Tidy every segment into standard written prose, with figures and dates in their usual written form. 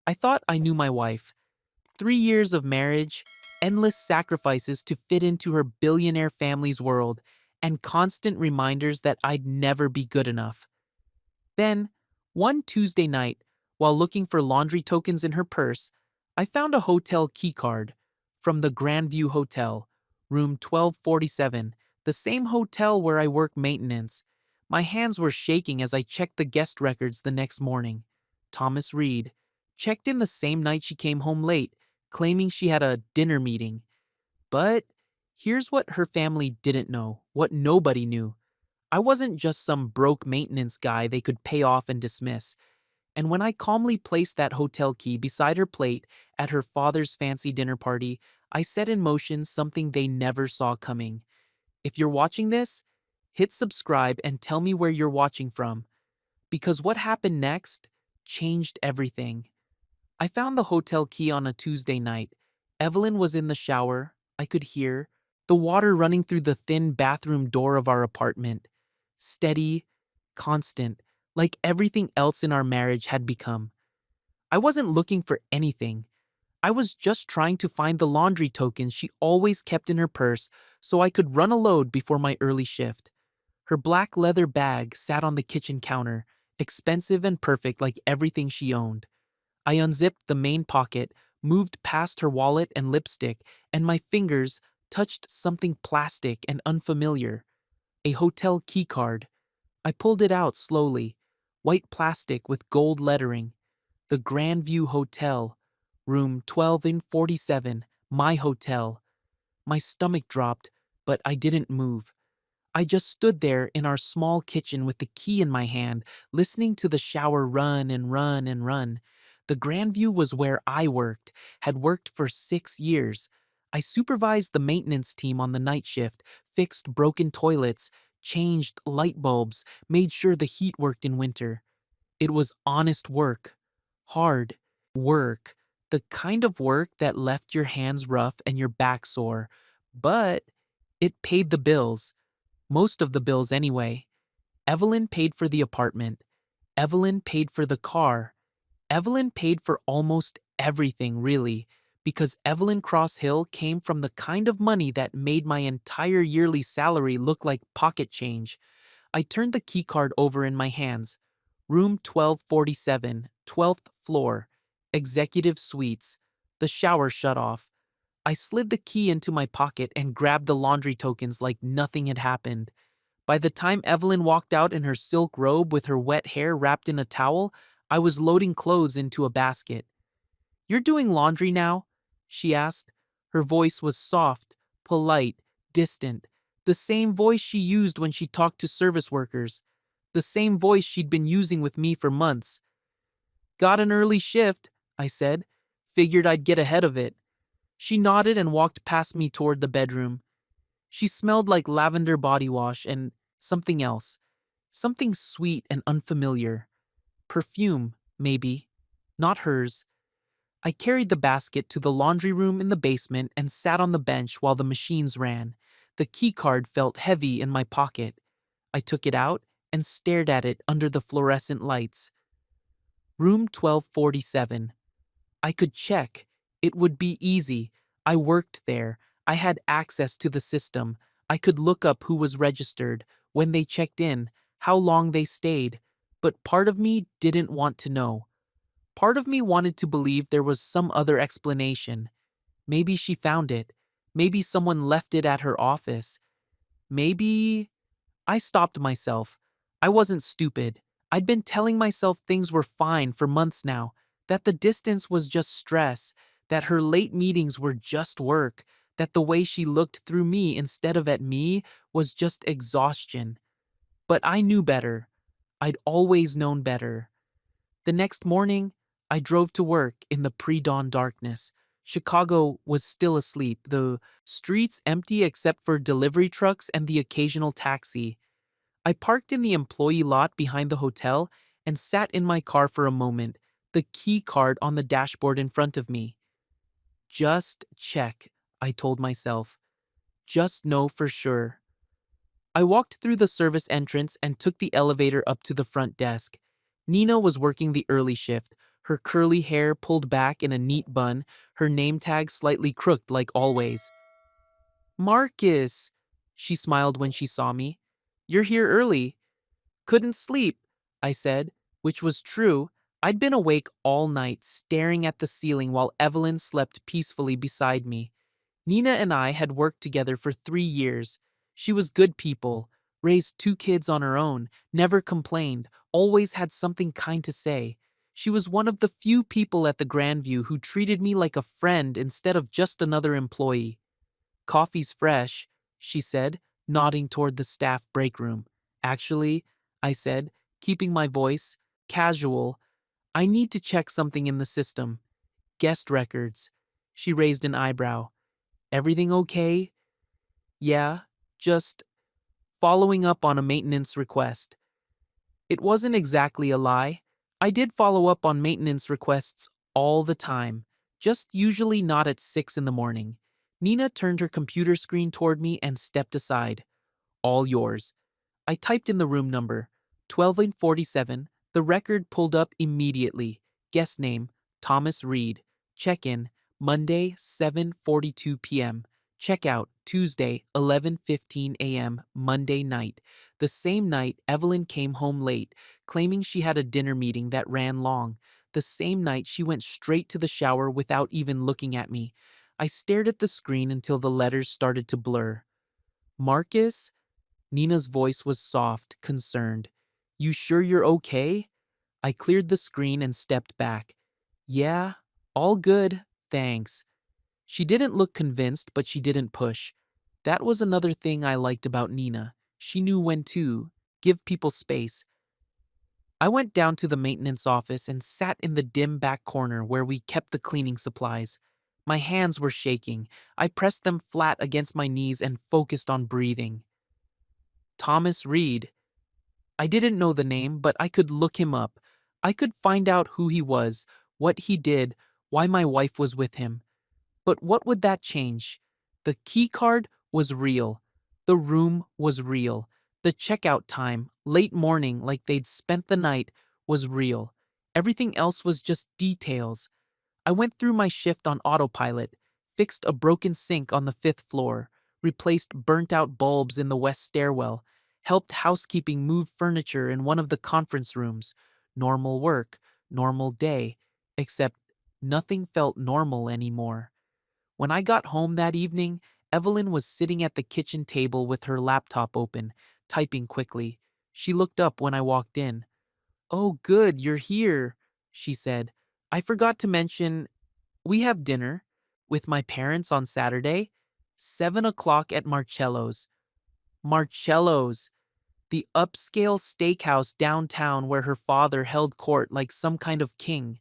I thought I knew my wife. 3 years of marriage, endless sacrifices to fit into her billionaire family's world, and constant reminders that I'd never be good enough. Then, one Tuesday night, while looking for laundry tokens in her purse, I found a hotel keycard from the Grandview Hotel, room 1247, the same hotel where I work maintenance. My hands were shaking as I checked the guest records the next morning. Thomas Reed checked in the same night she came home late, claiming she had a dinner meeting. But here's what her family didn't know, what nobody knew. I wasn't just some broke maintenance guy they could pay off and dismiss. And when I calmly placed that hotel key beside her plate at her father's fancy dinner party, I set in motion something they never saw coming. If you're watching this, hit subscribe and tell me where you're watching from, because what happened next changed everything. I found the hotel key on a Tuesday night. Evelyn was in the shower. I could hear the water running through the thin bathroom door of our apartment. Steady, constant, like everything else in our marriage had become. I wasn't looking for anything. I was just trying to find the laundry tokens she always kept in her purse so I could run a load before my early shift. Her black leather bag sat on the kitchen counter, expensive and perfect like everything she owned. I unzipped the main pocket, moved past her wallet and lipstick, and my fingers touched something plastic and unfamiliar. A hotel keycard. I pulled it out slowly. White plastic with gold lettering. The Grandview Hotel. Room 1247. My hotel. My stomach dropped, but I didn't move. I just stood there in our small kitchen with the key in my hand, listening to the shower run and run and run. The Grandview was where I worked, had worked for 6 years. I supervised the maintenance team on the night shift, fixed broken toilets, changed light bulbs, made sure the heat worked in winter. It was honest work. Hard work. The kind of work that left your hands rough and your back sore. But it paid the bills. Most of the bills anyway. Evelyn paid for the apartment. Evelyn paid for the car. Evelyn paid for almost everything, really, because Evelyn Cross Hill came from the kind of money that made my entire yearly salary look like pocket change. I turned the keycard over in my hands. Room 1247, 12th floor. Executive Suites. The shower shut off. I slid the key into my pocket and grabbed the laundry tokens like nothing had happened. By the time Evelyn walked out in her silk robe with her wet hair wrapped in a towel, I was loading clothes into a basket. "You're doing laundry now?" she asked. Her voice was soft, polite, distant, the same voice she used when she talked to service workers, the same voice she'd been using with me for months. "Got an early shift," I said. "Figured I'd get ahead of it." She nodded and walked past me toward the bedroom. She smelled like lavender body wash and something else. Something sweet and unfamiliar. Perfume, maybe. Not hers. I carried the basket to the laundry room in the basement and sat on the bench while the machines ran. The key card felt heavy in my pocket. I took it out and stared at it under the fluorescent lights. Room 1247. I could check. It would be easy. I worked there. I had access to the system. I could look up who was registered, when they checked in, how long they stayed. But part of me didn't want to know. Part of me wanted to believe there was some other explanation. Maybe she found it. Maybe someone left it at her office. Maybe... I stopped myself. I wasn't stupid. I'd been telling myself things were fine for months now, that the distance was just stress, that her late meetings were just work, that the way she looked through me instead of at me was just exhaustion. But I knew better. I'd always known better. The next morning, I drove to work in the pre-dawn darkness. Chicago was still asleep, the streets empty except for delivery trucks and the occasional taxi. I parked in the employee lot behind the hotel and sat in my car for a moment, the key card on the dashboard in front of me. Just check, I told myself. Just know for sure. I walked through the service entrance and took the elevator up to the front desk. Nina was working the early shift, her curly hair pulled back in a neat bun, her name tag slightly crooked like always. Marcus, she smiled when she saw me. You're here early. Couldn't sleep, I said, which was true. I'd been awake all night, staring at the ceiling while Evelyn slept peacefully beside me. Nina and I had worked together for 3 years. She was good people, raised 2 kids on her own, never complained, always had something kind to say. She was one of the few people at the Grandview who treated me like a friend instead of just another employee. Coffee's fresh, she said, nodding toward the staff break room. Actually, I said, keeping my voice casual, I need to check something in the system. Guest records. She raised an eyebrow. Everything okay? Yeah, just following up on a maintenance request. It wasn't exactly a lie. I did follow up on maintenance requests all the time, just usually not at 6 in the morning. Nina turned her computer screen toward me and stepped aside. All yours. I typed in the room number, 1247. The record pulled up immediately. Guest name, Thomas Reed. Check-in, Monday, 7:42 p.m. Check-out, Tuesday, 11:15 a.m., Monday night. The same night, Evelyn came home late, claiming she had a dinner meeting that ran long. The same night, she went straight to the shower without even looking at me. I stared at the screen until the letters started to blur. Marcus? Nina's voice was soft, concerned. You sure you're okay? I cleared the screen and stepped back. Yeah, all good, thanks. She didn't look convinced, but she didn't push. That was another thing I liked about Nina. She knew when to give people space. I went down to the maintenance office and sat in the dim back corner where we kept the cleaning supplies. My hands were shaking. I pressed them flat against my knees and focused on breathing. Thomas Reed. I didn't know the name, but I could look him up. I could find out who he was, what he did, why my wife was with him. But what would that change? The key card was real. The room was real. The checkout time, late morning like they'd spent the night, was real. Everything else was just details. I went through my shift on autopilot, fixed a broken sink on the 5th floor, replaced burnt-out bulbs in the west stairwell, helped housekeeping move furniture in one of the conference rooms. Normal work, normal day, except nothing felt normal anymore. When I got home that evening, Evelyn was sitting at the kitchen table with her laptop open, typing quickly. She looked up when I walked in. "Oh, good, you're here," she said. "I forgot to mention, we have dinner with my parents on Saturday, 7 o'clock at Marcello's." Marcello's, the upscale steakhouse downtown where her father held court like some kind of king,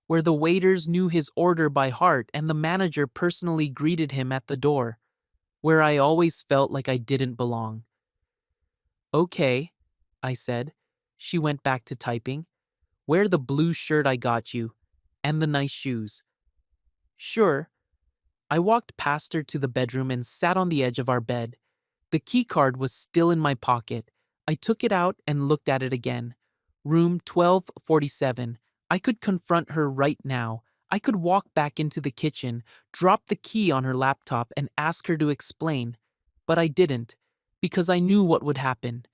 where the waiters knew his order by heart and the manager personally greeted him at the door, where I always felt like I didn't belong. "Okay," I said. She went back to typing. "Wear the blue shirt I got you, and the nice shoes." "Sure." I walked past her to the bedroom and sat on the edge of our bed. The key card was still in my pocket. I took it out and looked at it again. Room 1247. I could confront her right now. I could walk back into the kitchen, drop the key on her laptop, and ask her to explain. But I didn't, because I knew what would happen.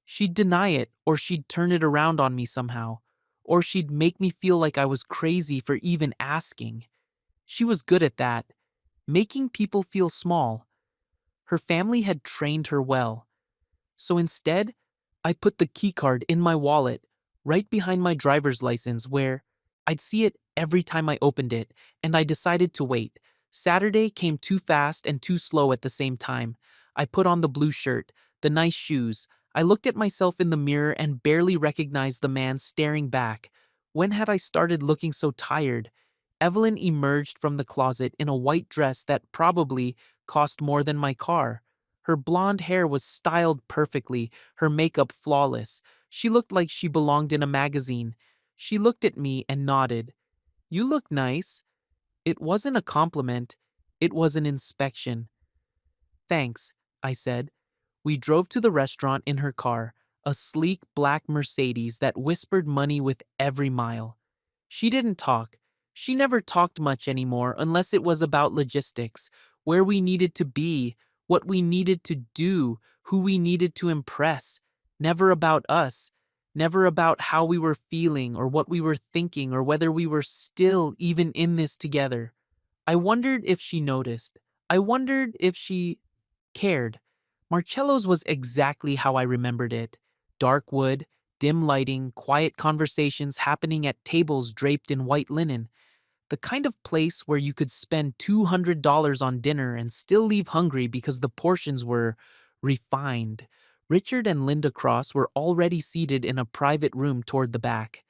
She'd deny it, or she'd turn it around on me somehow, or she'd make me feel like I was crazy for even asking. She was good at that, making people feel small. Her family had trained her well. So instead, I put the keycard in my wallet, right behind my driver's license, where I'd see it every time I opened it, and I decided to wait. Saturday came too fast and too slow at the same time. I put on the blue shirt, the nice shoes. I looked at myself in the mirror and barely recognized the man staring back. When had I started looking so tired? Evelyn emerged from the closet in a white dress that probably cost more than my car. Her blonde hair was styled perfectly, her makeup flawless. She looked like she belonged in a magazine. She looked at me and nodded. "You look nice." It wasn't a compliment. It was an inspection. "Thanks," I said. We drove to the restaurant in her car, a sleek black Mercedes that whispered money with every mile. She didn't talk. She never talked much anymore unless it was about logistics, where we needed to be, what we needed to do, who we needed to impress. Never about us. Never about how we were feeling or what we were thinking or whether we were still even in this together. I wondered if she noticed. I wondered if she cared. Marcello's was exactly how I remembered it. Dark wood, dim lighting, quiet conversations happening at tables draped in white linen. The kind of place where you could spend $200 on dinner and still leave hungry because the portions were refined. Richard and Linda Cross were already seated in a private room toward the back.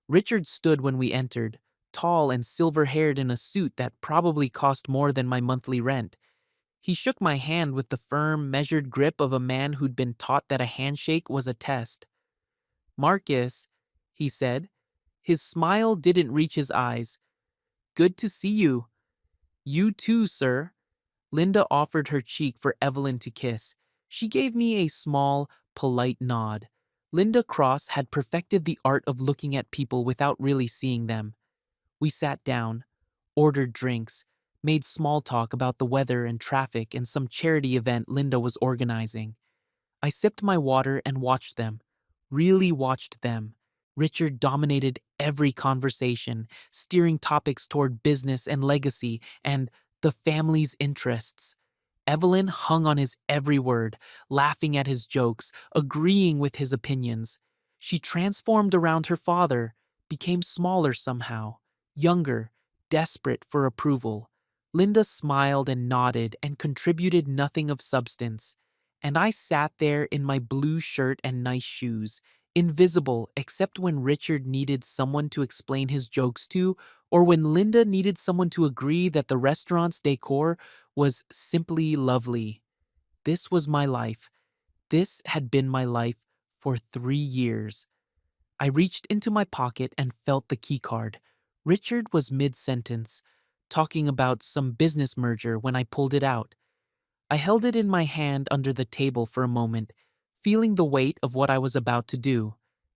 Richard stood when we entered, tall and silver-haired in a suit that probably cost more than my monthly rent. He shook my hand with the firm, measured grip of a man who'd been taught that a handshake was a test. "Marcus," he said. His smile didn't reach his eyes. "Good to see you." "You too, sir." Linda offered her cheek for Evelyn to kiss. She gave me a small, polite nod. Linda Cross had perfected the art of looking at people without really seeing them. We sat down, ordered drinks, made small talk about the weather and traffic and some charity event Linda was organizing. I sipped my water and watched them. Really watched them. Richard dominated every conversation, steering topics toward business and legacy and the family's interests. Evelyn hung on his every word, laughing at his jokes, agreeing with his opinions. She transformed around her father, became smaller somehow, younger, desperate for approval. Linda smiled and nodded and contributed nothing of substance. And I sat there in my blue shirt and nice shoes, invisible except when Richard needed someone to explain his jokes to, or when Linda needed someone to agree that the restaurant's decor was simply lovely. This was my life. This had been my life for 3 years. I reached into my pocket and felt the keycard. Richard was mid-sentence, talking about some business merger when I pulled it out. I held it in my hand under the table for a moment, feeling the weight of what I was about to do.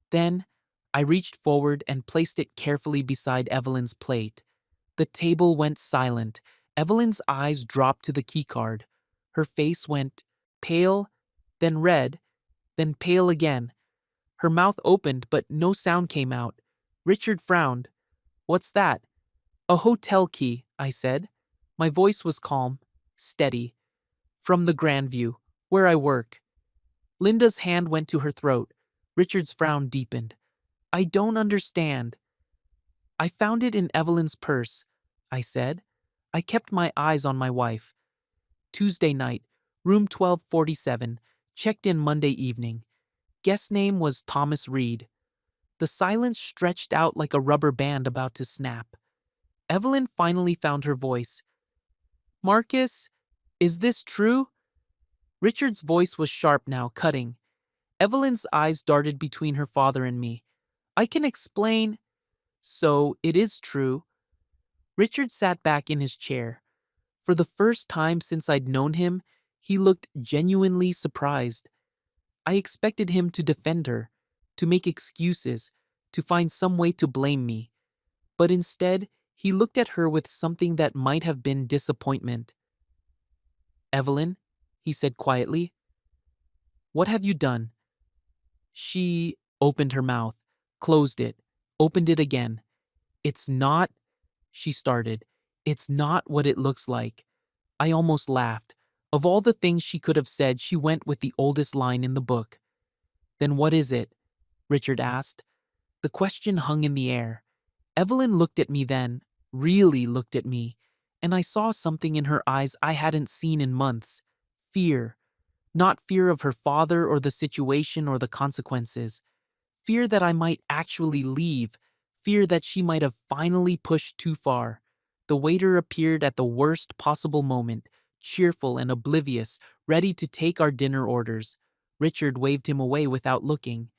Then, I reached forward and placed it carefully beside Evelyn's plate. The table went silent. Evelyn's eyes dropped to the keycard. Her face went pale, then red, then pale again. Her mouth opened, but no sound came out. Richard frowned. "What's that?" "A hotel key," I said. My voice was calm, steady. "From the Grandview, where I work." Linda's hand went to her throat. Richard's frown deepened. "I don't understand." "I found it in Evelyn's purse," I said. I kept my eyes on my wife. "Tuesday night, room 1247, checked in Monday evening. Guest name was Thomas Reed." The silence stretched out like a rubber band about to snap. Evelyn finally found her voice. "Marcus, is this true?" Richard's voice was sharp now, cutting. Evelyn's eyes darted between her father and me. "I can explain." "So, it is true." Richard sat back in his chair. For the first time since I'd known him, he looked genuinely surprised. I expected him to defend her, to make excuses, to find some way to blame me. But instead, he looked at her with something that might have been disappointment. "Evelyn," he said quietly, "what have you done?" She opened her mouth, closed it, opened it again. "It's not," she started. "It's not what it looks like." I almost laughed. Of all the things she could have said, she went with the oldest line in the book. "Then what is it?" Richard asked. The question hung in the air. Evelyn looked at me then, really looked at me, and I saw something in her eyes I hadn't seen in months. Fear. Not fear of her father or the situation or the consequences. Fear that I might actually leave. Fear that she might have finally pushed too far. The waiter appeared at the worst possible moment, cheerful and oblivious, ready to take our dinner orders. Richard waved him away without looking.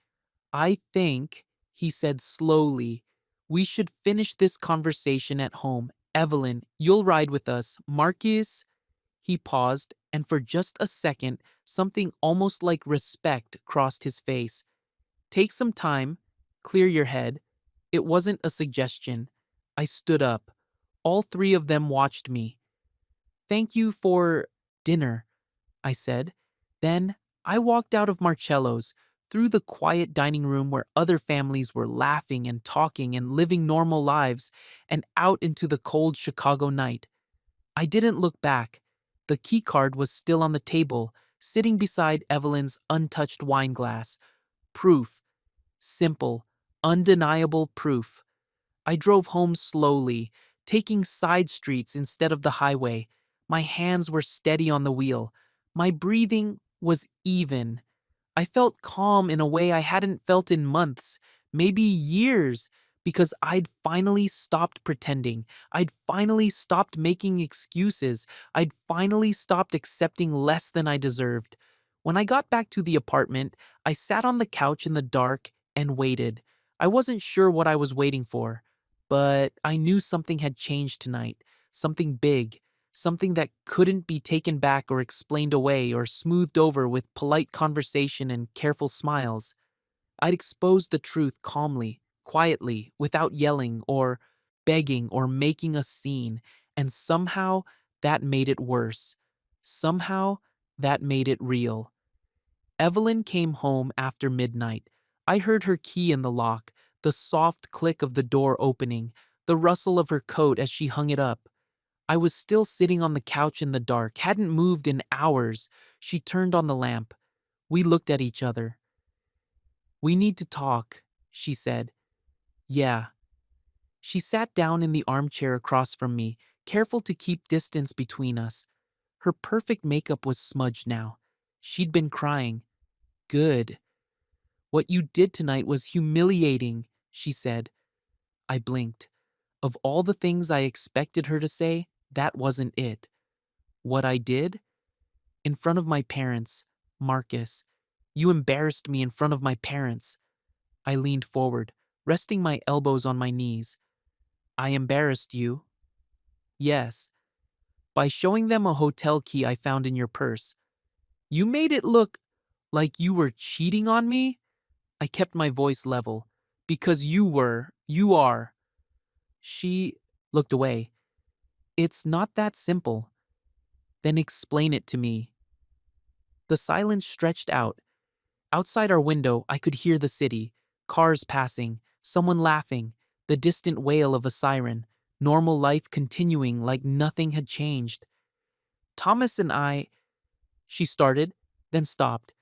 "I think," he said slowly, "we should finish this conversation at home. Evelyn, you'll ride with us. Marcus." He paused, and for just a second, something almost like respect crossed his face. "Take some time, clear your head." It wasn't a suggestion. I stood up. All three of them watched me. Thank you for dinner, I said. Then I walked out of Marcello's, through the quiet dining room where other families were laughing and talking and living normal lives, and out into the cold Chicago night. I didn't look back. The key card was still on the table, sitting beside Evelyn's untouched wine glass. Proof. Simple, undeniable proof. I drove home slowly, taking side streets instead of the highway. My hands were steady on the wheel. My breathing was even. I felt calm in a way I hadn't felt in months, maybe years, because I'd finally stopped pretending. I'd finally stopped making excuses. I'd finally stopped accepting less than I deserved. When I got back to the apartment, I sat on the couch in the dark and waited. I wasn't sure what I was waiting for, but I knew something had changed tonight, something big, something that couldn't be taken back or explained away or smoothed over with polite conversation and careful smiles. I'd exposed the truth calmly, quietly, without yelling or begging or making a scene, and somehow that made it worse. Somehow that made it real. Evelyn came home after midnight. I heard her key in the lock, the soft click of the door opening, the rustle of her coat as she hung it up. I was still sitting on the couch in the dark, hadn't moved in hours. She turned on the lamp. We looked at each other. "We need to talk," she said. "Yeah." She sat down in the armchair across from me, careful to keep distance between us. Her perfect makeup was smudged now. She'd been crying. "Good. What you did tonight was humiliating," she said. I blinked. Of all the things I expected her to say, that wasn't it. What I did? In front of my parents. Marcus. You embarrassed me in front of my parents. I leaned forward, resting my elbows on my knees. I embarrassed you? Yes. By showing them a hotel key I found in your purse. You made it look like you were cheating on me? I kept my voice level. Because you are. She looked away. It's not that simple. Then explain it to me. The silence stretched out. Outside our window, I could hear the city, cars passing, someone laughing, the distant wail of a siren, normal life continuing like nothing had changed. Thomas and I, she started, then stopped.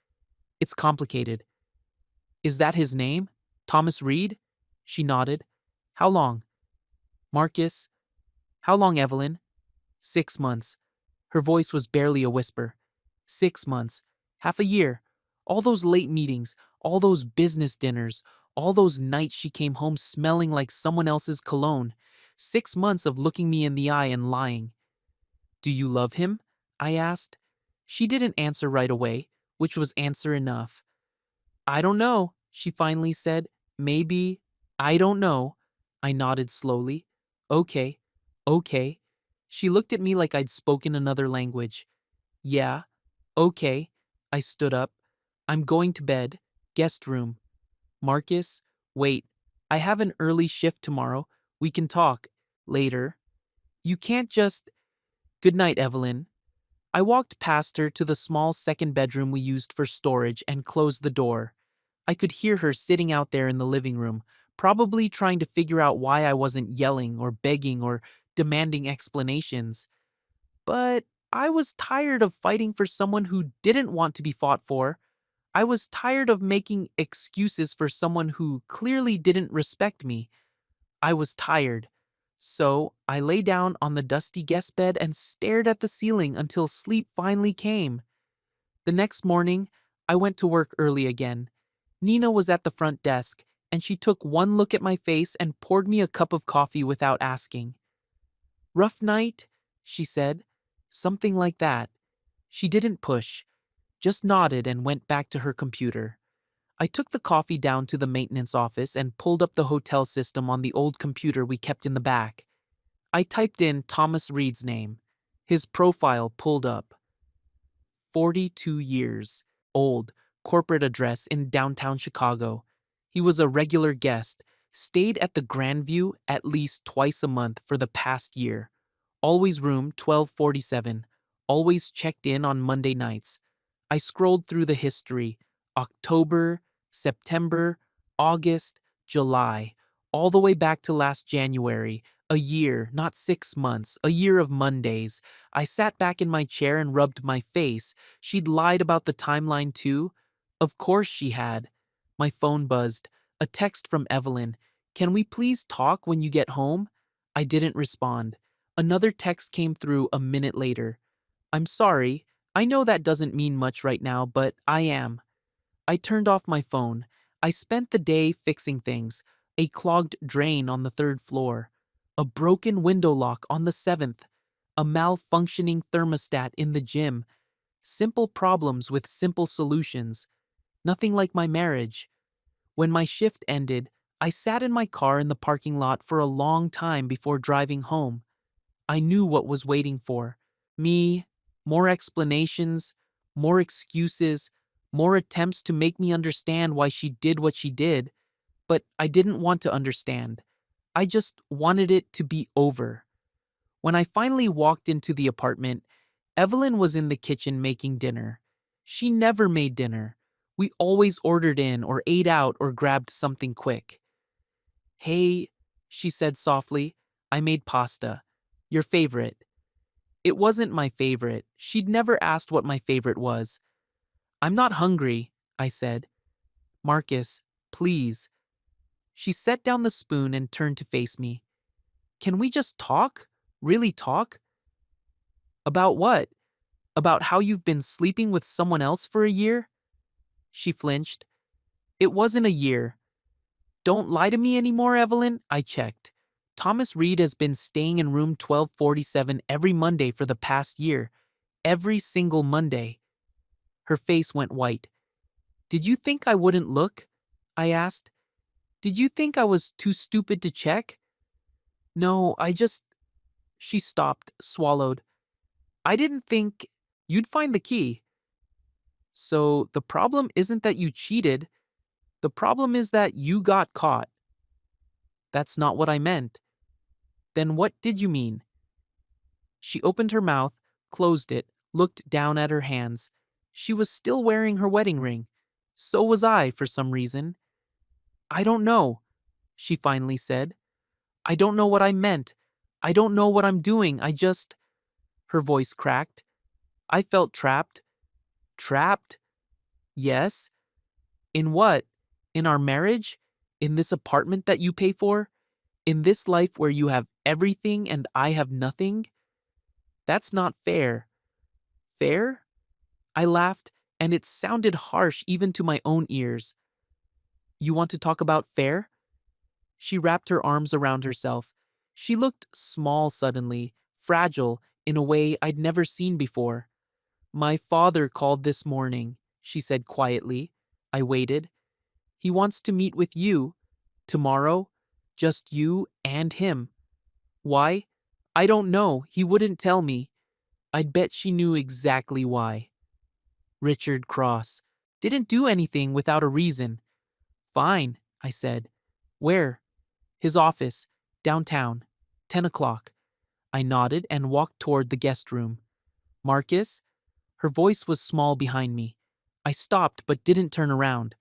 It's complicated. Is that his name? Thomas Reed? She nodded. How long? Marcus. How long, Evelyn? 6 months. Her voice was barely a whisper. 6 months. Half a year. All those late meetings, all those business dinners, all those nights she came home smelling like someone else's cologne. 6 months of looking me in the eye and lying. Do you love him? I asked. She didn't answer right away, which was answer enough. I don't know, she finally said. Maybe. I don't know. I nodded slowly. Okay. Okay. She looked at me like I'd spoken another language. Yeah. Okay. I stood up. I'm going to bed. Guest room. Marcus, wait. I have an early shift tomorrow. We can talk. Later. You can't just. Good night, Evelyn. I walked past her to the small second bedroom we used for storage and closed the door. I could hear her sitting out there in the living room, probably trying to figure out why I wasn't yelling or begging or demanding explanations. But I was tired of fighting for someone who didn't want to be fought for. I was tired of making excuses for someone who clearly didn't respect me. I was tired. So I lay down on the dusty guest bed and stared at the ceiling until sleep finally came. The next morning, I went to work early again. Nina was at the front desk, and she took one look at my face and poured me a cup of coffee without asking. Rough night? She said. Something like that. She didn't push, just nodded and went back to her computer. I took the coffee down to the maintenance office and pulled up the hotel system on the old computer we kept in the back. I typed in Thomas Reed's name. His profile pulled up. 42 years. Old. Corporate address in downtown Chicago. He was a regular guest, Stayed at the Grandview at least twice a month for the past year. Always room 1247. Always checked in on Monday nights. I scrolled through the history. October, September, August, July, all the way back to last January. A year, not 6 months, a year of Mondays. I sat back in my chair and rubbed my face. She'd lied about the timeline too? Of course she had. My phone buzzed. A text from Evelyn. Can we please talk when you get home? I didn't respond. Another text came through a minute later. I'm sorry. I know that doesn't mean much right now, but I am. I turned off my phone. I spent the day fixing things. A clogged drain on the third floor. A broken window lock on the seventh. A malfunctioning thermostat in the gym. Simple problems with simple solutions. Nothing like my marriage. When my shift ended, I sat in my car in the parking lot for a long time before driving home. I knew what was waiting for me, more explanations, more excuses, more attempts to make me understand why she did what she did, but I didn't want to understand. I just wanted it to be over. When I finally walked into the apartment, Evelyn was in the kitchen making dinner. She never made dinner. We always ordered in or ate out or grabbed something quick. Hey, she said softly, I made pasta. Your favorite. It wasn't my favorite. She'd never asked what my favorite was. I'm not hungry, I said. Marcus, please. She set down the spoon and turned to face me. Can we just talk? Really talk? About what? About how you've been sleeping with someone else for a year? She flinched. It wasn't a year. Don't lie to me anymore, Evelyn, I checked. Thomas Reed has been staying in room 1247 every Monday for the past year. Every single Monday. Her face went white. Did you think I wouldn't look? I asked. Did you think I was too stupid to check? No, I just... She stopped, swallowed. I didn't think you'd find the key. So the problem isn't that you cheated. The problem is that you got caught. That's not what I meant. Then what did you mean? She opened her mouth, closed it, looked down at her hands. She was still wearing her wedding ring. So was I, for some reason. I don't know, she finally said. I don't know what I meant. I don't know what I'm doing. I just... Her voice cracked. I felt trapped. Trapped? Yes. In what? In our marriage? In this apartment that you pay for? In this life where you have everything and I have nothing? That's not fair. Fair? I laughed, and it sounded harsh even to my own ears. You want to talk about fair? She wrapped her arms around herself. She looked small suddenly, fragile in a way I'd never seen before. My father called this morning, she said quietly. I waited. He wants to meet with you. Tomorrow. Just you and him. Why? I don't know. He wouldn't tell me. I'd bet she knew exactly why. Richard Cross. Didn't do anything without a reason. Fine, I said. Where? His office. Downtown. 10 o'clock. I nodded and walked toward the guest room. Marcus? Her voice was small behind me. I stopped but didn't turn around.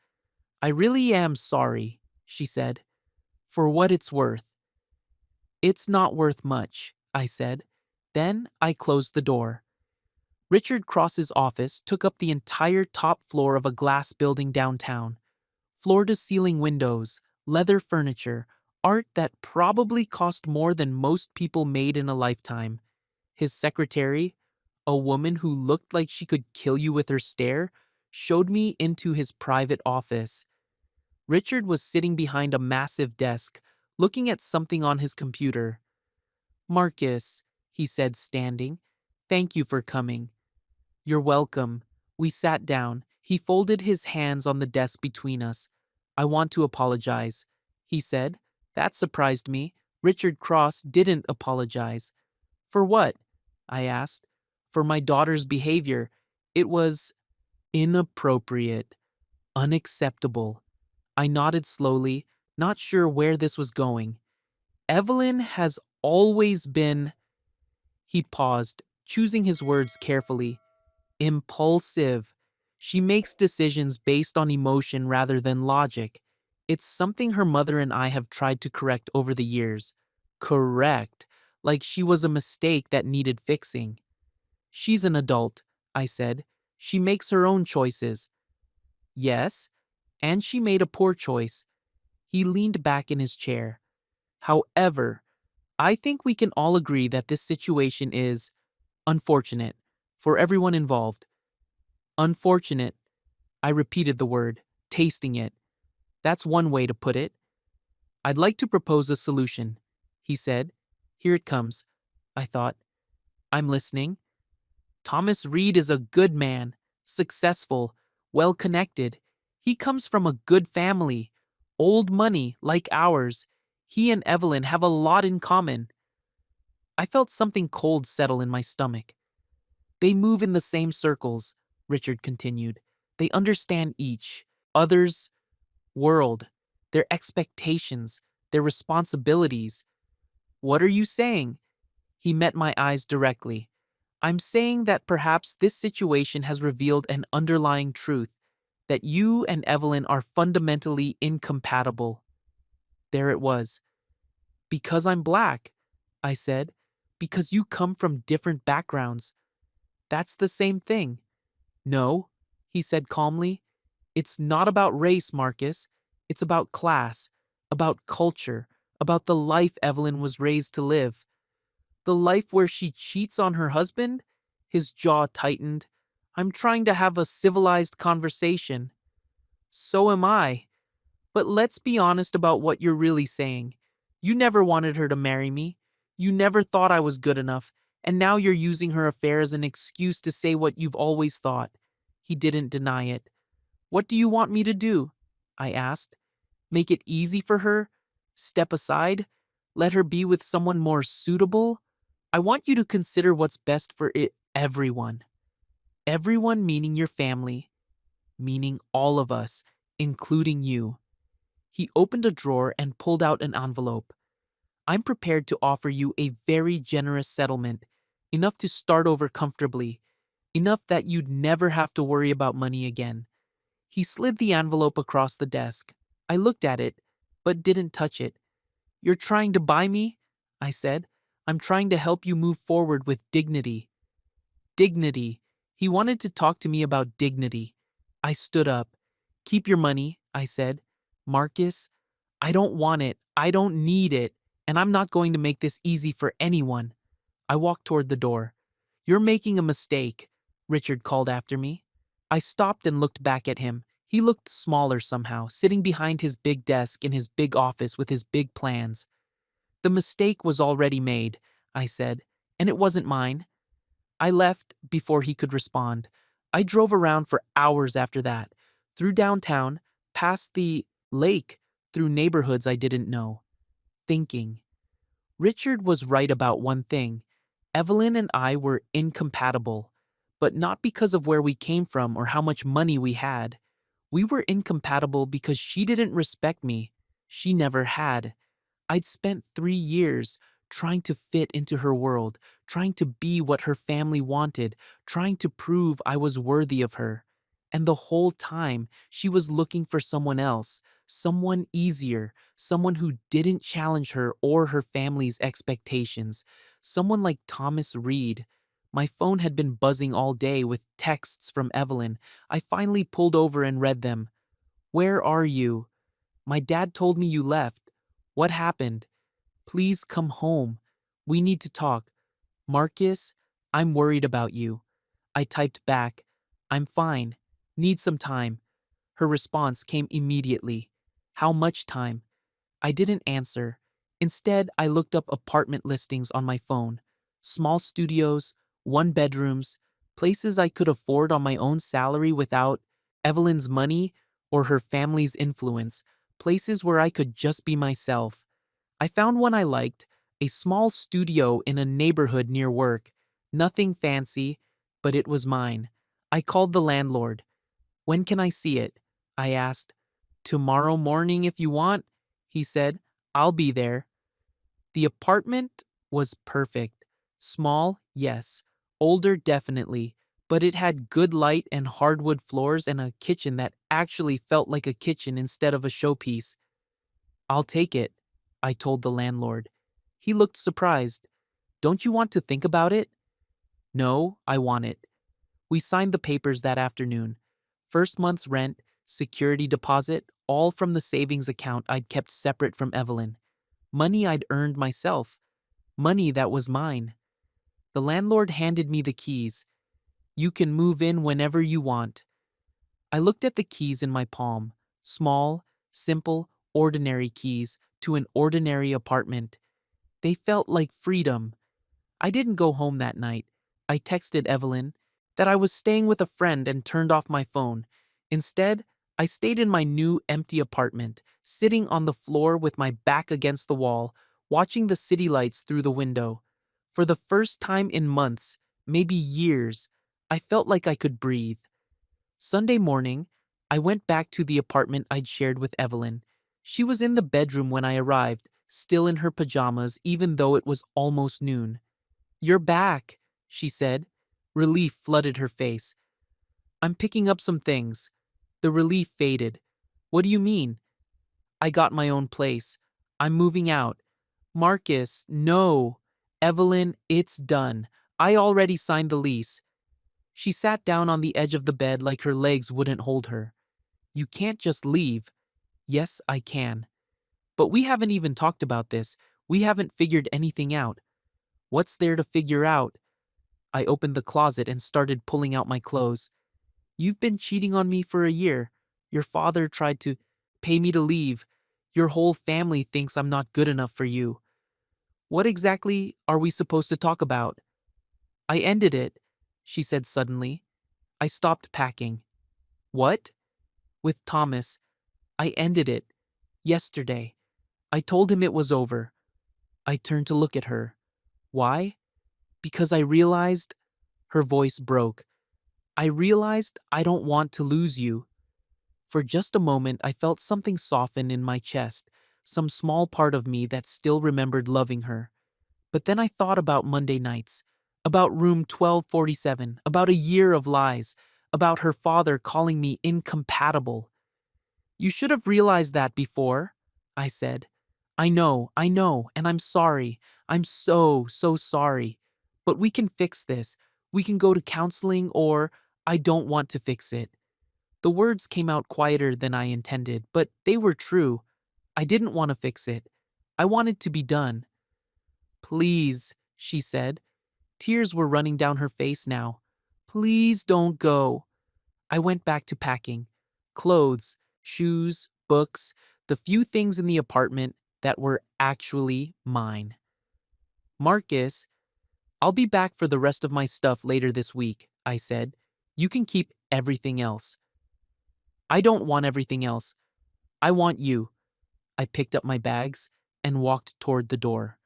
I really am sorry, she said. For what it's worth. It's not worth much, I said. Then I closed the door. Richard Cross's office took up the entire top floor of a glass building downtown. Floor-to-ceiling windows, leather furniture, art that probably cost more than most people made in a lifetime. His secretary, a woman who looked like she could kill you with her stare, showed me into his private office. Richard was sitting behind a massive desk, looking at something on his computer. Marcus, he said, standing, thank you for coming. You're welcome. We sat down. He folded his hands on the desk between us. I want to apologize, he said. That surprised me. Richard Cross didn't apologize. For what? I asked. For my daughter's behavior. It was inappropriate, unacceptable. I nodded slowly, not sure where this was going. Evelyn has always been. He paused, choosing his words carefully. Impulsive. She makes decisions based on emotion rather than logic. It's something her mother and I have tried to correct over the years. Correct. Like she was a mistake that needed fixing. She's an adult, I said. She makes her own choices. Yes, and she made a poor choice. He leaned back in his chair. However, I think we can all agree that this situation is unfortunate for everyone involved. Unfortunate. I repeated the word, tasting it. That's one way to put it. I'd like to propose a solution, he said. Here it comes. I thought. I'm listening. Thomas Reed is a good man, successful, well connected. He comes from a good family, old money like ours. He and Evelyn have a lot in common. I felt something cold settle in my stomach. They move in the same circles, Richard continued. They understand each other's world, their expectations, their responsibilities. What are you saying? He met my eyes directly. I'm saying that perhaps this situation has revealed an underlying truth that you and Evelyn are fundamentally incompatible. There it was. Because I'm black, I said. Because you come from different backgrounds. That's the same thing. No, he said calmly. It's not about race, Marcus. It's about class, about culture, about the life Evelyn was raised to live. The life where she cheats on her husband? His jaw tightened. I'm trying to have a civilized conversation. So am I. But let's be honest about what you're really saying. You never wanted her to marry me. You never thought I was good enough, and now you're using her affair as an excuse to say what you've always thought. He didn't deny it. What do you want me to do? I asked. Make it easy for her? Step aside? Let her be with someone more suitable? I want you to consider what's best for everyone. Everyone meaning your family, meaning all of us, including you. He opened a drawer and pulled out an envelope. I'm prepared to offer you a very generous settlement, enough to start over comfortably, enough that you'd never have to worry about money again. He slid the envelope across the desk. I looked at it, but didn't touch it. You're trying to buy me? I said. I'm trying to help you move forward with dignity. Dignity. He wanted to talk to me about dignity. I stood up. Keep your money, I said. Marcus, I don't want it. I don't need it. And I'm not going to make this easy for anyone. I walked toward the door. You're making a mistake, Richard called after me. I stopped and looked back at him. He looked smaller somehow, sitting behind his big desk in his big office with his big plans. The mistake was already made, I said, and it wasn't mine. I left before he could respond. I drove around for hours after that, through downtown, past the lake, through neighborhoods I didn't know, thinking. Richard was right about one thing. Evelyn and I were incompatible, but not because of where we came from or how much money we had. We were incompatible because she didn't respect me. She never had. I'd spent 3 years trying to fit into her world, trying to be what her family wanted, trying to prove I was worthy of her. And the whole time, she was looking for someone else, someone easier, someone who didn't challenge her or her family's expectations, someone like Thomas Reed. My phone had been buzzing all day with texts from Evelyn. I finally pulled over and read them. Where are you? My dad told me you left. What happened? Please come home. We need to talk. Marcus, I'm worried about you. I typed back, I'm fine. Need some time. Her response came immediately. How much time? I didn't answer. Instead, I looked up apartment listings on my phone. Small studios, one bedrooms, places I could afford on my own salary without Evelyn's money or her family's influence, places where I could just be myself. I found one I liked, a small studio in a neighborhood near work. Nothing fancy, but it was mine. I called the landlord. When can I see it? I asked. Tomorrow morning if you want, he said. I'll be there. The apartment was perfect. Small, yes. Older, definitely. But it had good light and hardwood floors and a kitchen that actually felt like a kitchen instead of a showpiece. I'll take it, I told the landlord. He looked surprised. Don't you want to think about it? No, I want it. We signed the papers that afternoon. First month's rent, security deposit, all from the savings account I'd kept separate from Evelyn. Money I'd earned myself. Money that was mine. The landlord handed me the keys. You can move in whenever you want. I looked at the keys in my palm. Small, simple, ordinary keys to an ordinary apartment. They felt like freedom. I didn't go home that night. I texted Evelyn that I was staying with a friend and turned off my phone. Instead, I stayed in my new empty apartment, sitting on the floor with my back against the wall, watching the city lights through the window. For the first time in months, maybe years, I felt like I could breathe. Sunday morning, I went back to the apartment I'd shared with Evelyn. She was in the bedroom when I arrived, still in her pajamas even though it was almost noon. You're back, she said. Relief flooded her face. I'm picking up some things. The relief faded. What do you mean? I got my own place. I'm moving out. Marcus, no. Evelyn, it's done. I already signed the lease. She sat down on the edge of the bed like her legs wouldn't hold her. You can't just leave. Yes, I can. But we haven't even talked about this. We haven't figured anything out. What's there to figure out? I opened the closet and started pulling out my clothes. You've been cheating on me for a year. Your father tried to pay me to leave. Your whole family thinks I'm not good enough for you. What exactly are we supposed to talk about? I ended it, she said suddenly. I stopped packing. What? With Thomas. I ended it. Yesterday. I told him it was over. I turned to look at her. Why? Because I realized. Her voice broke. I realized I don't want to lose you. For just a moment, I felt something soften in my chest, some small part of me that still remembered loving her. But then I thought about Monday nights, about room 1247, about a year of lies, about her father calling me incompatible. You should have realized that before, I said. I know, and I'm sorry. I'm so sorry. But we can fix this. We can go to counseling, or I don't want to fix it. The words came out quieter than I intended, but they were true. I didn't want to fix it. I wanted to be done. Please, she said. Tears were running down her face now. Please don't go. I went back to packing. Clothes, shoes, books, the few things in the apartment that were actually mine. Marcus, I'll be back for the rest of my stuff later this week, I said. You can keep everything else. I don't want everything else. I want you. I picked up my bags and walked toward the door.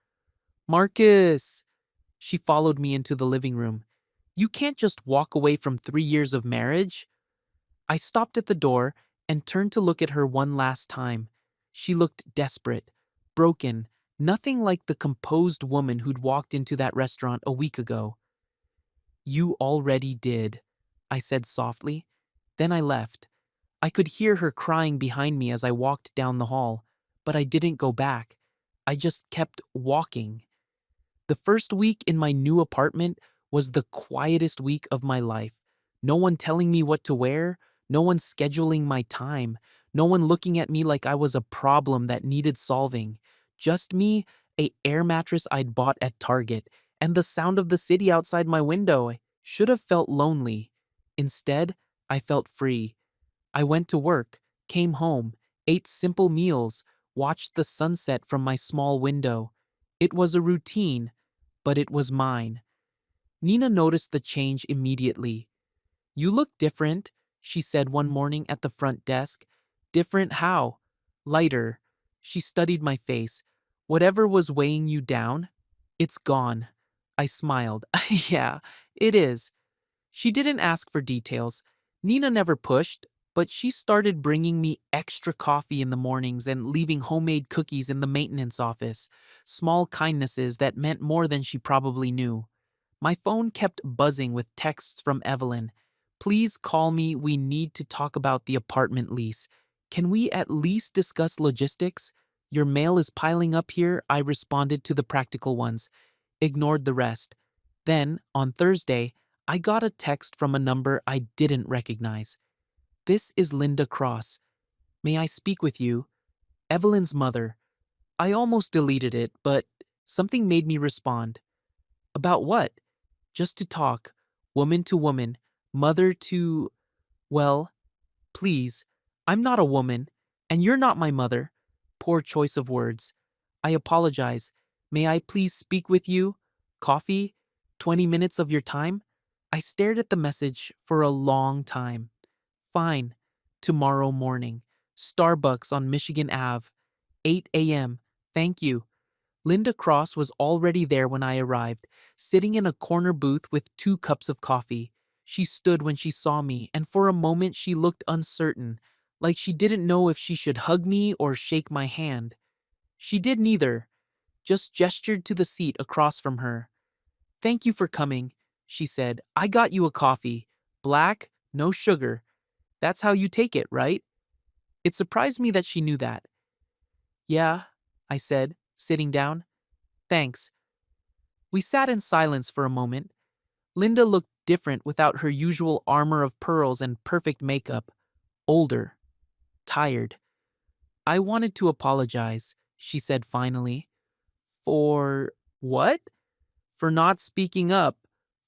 Marcus! She followed me into the living room. You can't just walk away from 3 years of marriage. I stopped at the door and turned to look at her one last time. She looked desperate, broken, nothing like the composed woman who'd walked into that restaurant a week ago. You already did, I said softly. Then I left. I could hear her crying behind me as I walked down the hall, but I didn't go back. I just kept walking. The first week in my new apartment was the quietest week of my life. No one telling me what to wear, no one scheduling my time, no one looking at me like I was a problem that needed solving. Just me, a air mattress I'd bought at Target, and the sound of the city outside my window. I should have felt lonely. Instead, I felt free. I went to work, came home, ate simple meals, watched the sunset from my small window. It was a routine, but it was mine. Nina noticed the change immediately. You look different, she said one morning at the front desk. Different how? Lighter. She studied my face. Whatever was weighing you down, it's gone. I smiled. Yeah, it is. She didn't ask for details. Nina never pushed, But she started bringing me extra coffee in the mornings and leaving homemade cookies in the maintenance office. Small kindnesses that meant more than she probably knew. My phone kept buzzing with texts from Evelyn. Please call me. We need to talk about the apartment lease. Can we at least discuss logistics? Your mail is piling up here. I responded to the practical ones, ignored the rest. Then, on Thursday, I got a text from a number I didn't recognize. This is Linda Cross. May I speak with you? Evelyn's mother. I almost deleted it, but something made me respond. About what? Just to talk, woman to woman, mother to. Well, please, I'm not a woman, and you're not my mother. Poor choice of words. I apologize. May I please speak with you? Coffee? 20 minutes of your time? I stared at the message for a long time. Fine. Tomorrow morning. Starbucks on Michigan Ave. 8 a.m. Thank you. Linda Cross was already there when I arrived, sitting in a corner booth with 2 cups of coffee. She stood when she saw me, and for a moment she looked uncertain, like she didn't know if she should hug me or shake my hand. She did neither, just gestured to the seat across from her. Thank you for coming, she said. I got you a coffee. Black, no sugar. That's how you take it, right? It surprised me that she knew that. Yeah, I said, sitting down. Thanks. We sat in silence for a moment. Linda looked different without her usual armor of pearls and perfect makeup. Older. Tired. I wanted to apologize, she said finally. For what? For not speaking up.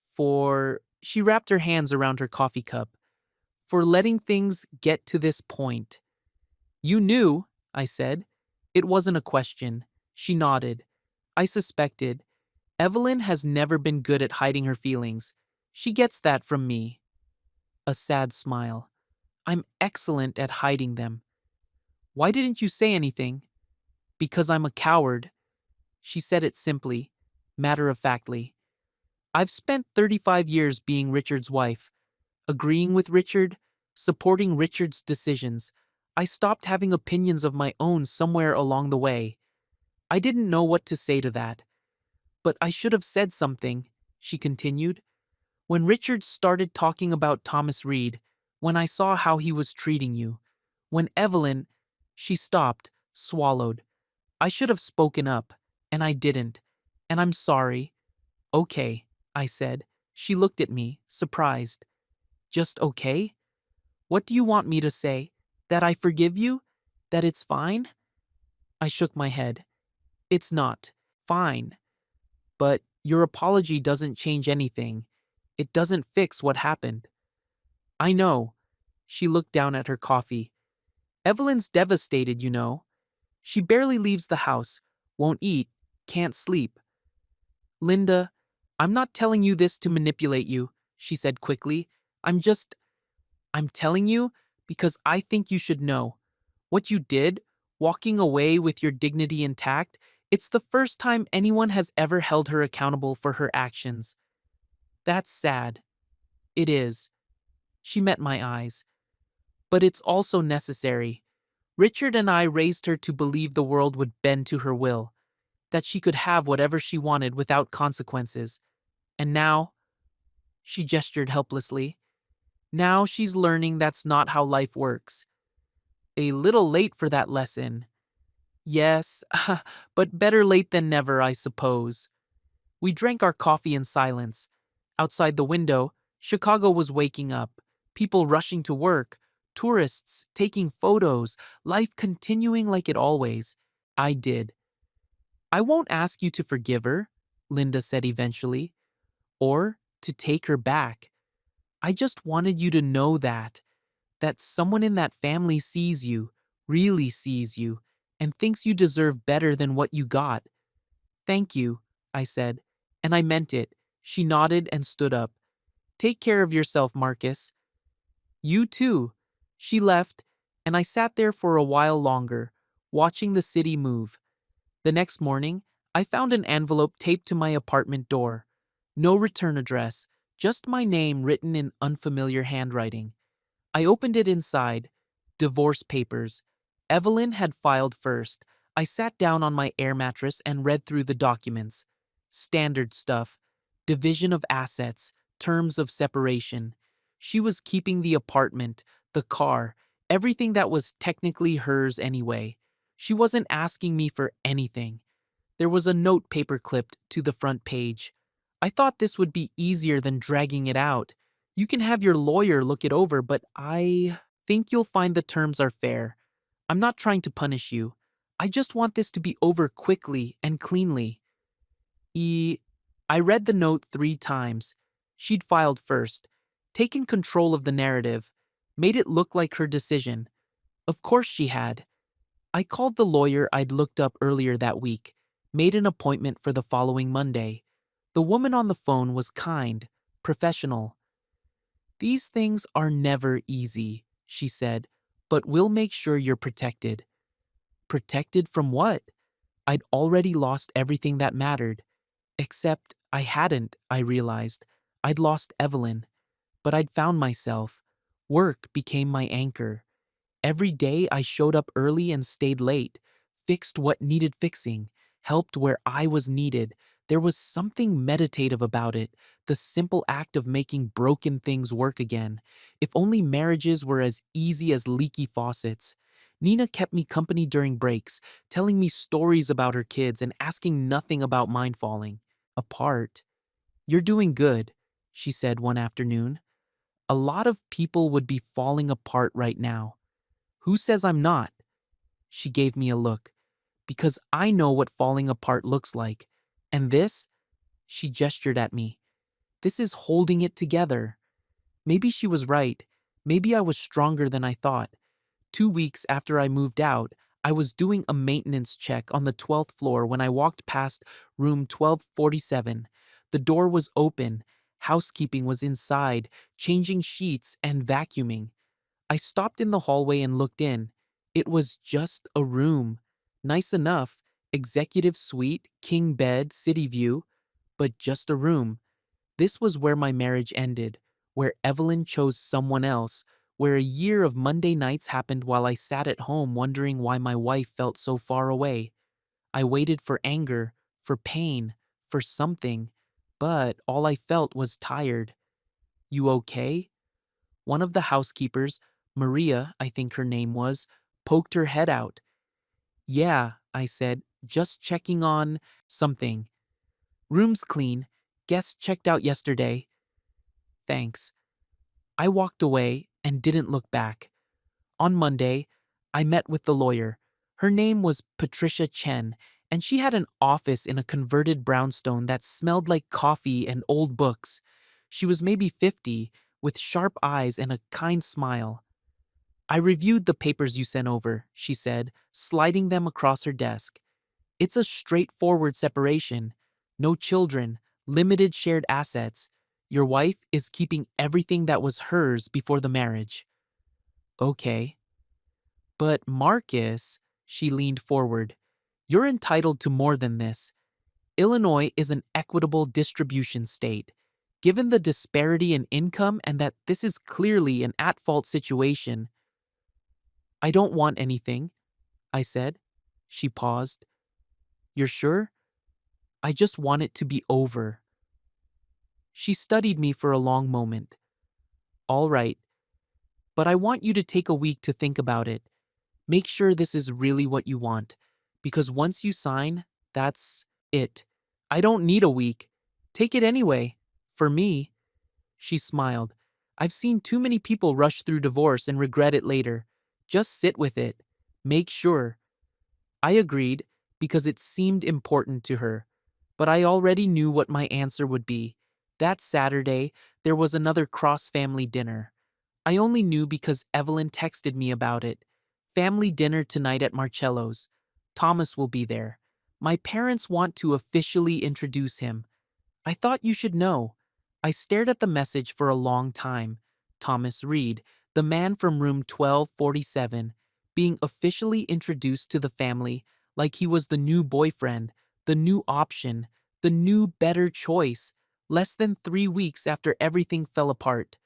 For. She wrapped her hands around her coffee cup. For letting things get to this point. You knew, I said. It wasn't a question. She nodded. I suspected. Evelyn has never been good at hiding her feelings. She gets that from me. A sad smile. I'm excellent at hiding them. Why didn't you say anything? Because I'm a coward. She said it simply, matter-of-factly. I've spent 35 years being Richard's wife, agreeing with Richard, supporting Richard's decisions. I stopped having opinions of my own somewhere along the way. I didn't know what to say to that. But I should have said something, she continued. When Richard started talking about Thomas Reed, when I saw how he was treating you, when Evelyn, she stopped, swallowed. I should have spoken up, and I didn't, and I'm sorry. Okay, I said. She looked at me, surprised. Just okay? What do you want me to say? That I forgive you? That it's fine? I shook my head. It's not. Fine. But your apology doesn't change anything. It doesn't fix what happened. I know. She looked down at her coffee. Evelyn's devastated, you know. She barely leaves the house, won't eat, can't sleep. Linda, I'm not telling you this to manipulate you, she said quickly. I'm telling you because I think you should know. What you did, walking away with your dignity intact, it's the first time anyone has ever held her accountable for her actions. That's sad. It is. She met my eyes. But it's also necessary. Richard and I raised her to believe the world would bend to her will, that she could have whatever she wanted without consequences. And now, she gestured helplessly, now she's learning that's not how life works. A little late for that lesson. Yes, but better late than never, I suppose. We drank our coffee in silence. Outside the window, Chicago was waking up, people rushing to work, tourists taking photos, life continuing like it always. I did. I won't ask you to forgive her, Linda said eventually, or to take her back. I just wanted you to know that someone in that family sees you, really sees you, and thinks you deserve better than what you got. Thank you, I said, and I meant it. She nodded and stood up. Take care of yourself, Marcus. You too. She left, and I sat there for a while longer, watching the city move. The next morning, I found an envelope taped to my apartment door. No return address, just my name written in unfamiliar handwriting. I opened it inside. Divorce papers. Evelyn had filed first. I sat down on my air mattress and read through the documents. Standard stuff. Division of assets. Terms of separation. She was keeping the apartment, the car, everything that was technically hers anyway. She wasn't asking me for anything. There was a note paper clipped to the front page. I thought this would be easier than dragging it out. You can have your lawyer look it over, but I think you'll find the terms are fair. I'm not trying to punish you. I just want this to be over quickly and cleanly. E. I read the note 3 times. She'd filed first, taken control of the narrative, made it look like her decision. Of course she had. I called the lawyer I'd looked up earlier that week, made an appointment for the following Monday. The woman on the phone was kind, professional. "These things are never easy," she said, "but we'll make sure you're protected." Protected from what? I'd already lost everything that mattered. Except I hadn't, I realized. I'd lost Evelyn, but I'd found myself. Work became my anchor. Every day I showed up early and stayed late, fixed what needed fixing, helped where I was needed. There was something meditative about it, the simple act of making broken things work again. If only marriages were as easy as leaky faucets. Nina kept me company during breaks, telling me stories about her kids and asking nothing about mine falling apart. "You're doing good," she said one afternoon. "A lot of people would be falling apart right now." "Who says I'm not?" She gave me a look. "Because I know what falling apart looks like. And this," she gestured at me, "this is holding it together." Maybe she was right. Maybe I was stronger than I thought. 2 weeks after I moved out, I was doing a maintenance check on the 12th floor when I walked past room 1247. The door was open. Housekeeping was inside, changing sheets and vacuuming. I stopped in the hallway and looked in. It was just a room. Nice enough, executive suite, king bed, city view, but just a room. This was where my marriage ended, where Evelyn chose someone else, where a year of Monday nights happened while I sat at home wondering why my wife felt so far away. I waited for anger, for pain, for something, but all I felt was tired. "You okay?" One of the housekeepers, Maria, I think her name was, poked her head out. "Yeah," I said, "just checking on something. Room's clean. Guests checked out yesterday." "Thanks." I walked away and didn't look back. On Monday, I met with the lawyer. Her name was Patricia Chen, and she had an office in a converted brownstone that smelled like coffee and old books. She was maybe 50, with sharp eyes and a kind smile. "I reviewed the papers you sent over," she said, sliding them across her desk. "It's a straightforward separation. No children, limited shared assets. Your wife is keeping everything that was hers before the marriage." "Okay." "But Marcus," she leaned forward, "you're entitled to more than this. Illinois is an equitable distribution state. Given the disparity in income and that this is clearly an at-fault situation." "I don't want anything," I said. She paused. "You're sure?" "I just want it to be over." She studied me for a long moment. "All right, but I want you to take a week to think about it. Make sure this is really what you want, because once you sign, that's it. I don't need a week. Take it anyway. For me." She smiled. "I've seen too many people rush through divorce and regret it later. Just sit with it. Make sure." I agreed because it seemed important to her, but I already knew what my answer would be. That Saturday, there was another cross-family dinner. I only knew because Evelyn texted me about it. "Family dinner tonight at Marcello's. Thomas will be there. My parents want to officially introduce him. I thought you should know." I stared at the message for a long time. Thomas Reed, the man from room 1247, being officially introduced to the family like he was the new boyfriend, the new option, the new better choice, less than 3 weeks after everything fell apart.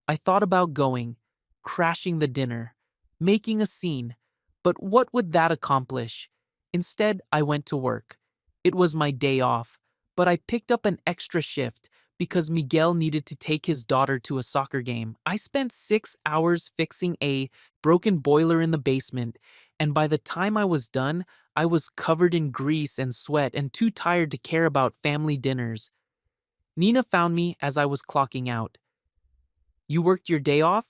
I thought about going. crashing the dinner, making a scene. But what would that accomplish? Instead, I went to work. It was my day off, but I picked up an extra shift because Miguel needed to take his daughter to a soccer game. I spent 6 hours fixing a broken boiler in the basement, and by the time I was done, I was covered in grease and sweat and too tired to care about family dinners. Nina found me as I was clocking out. You worked your day off?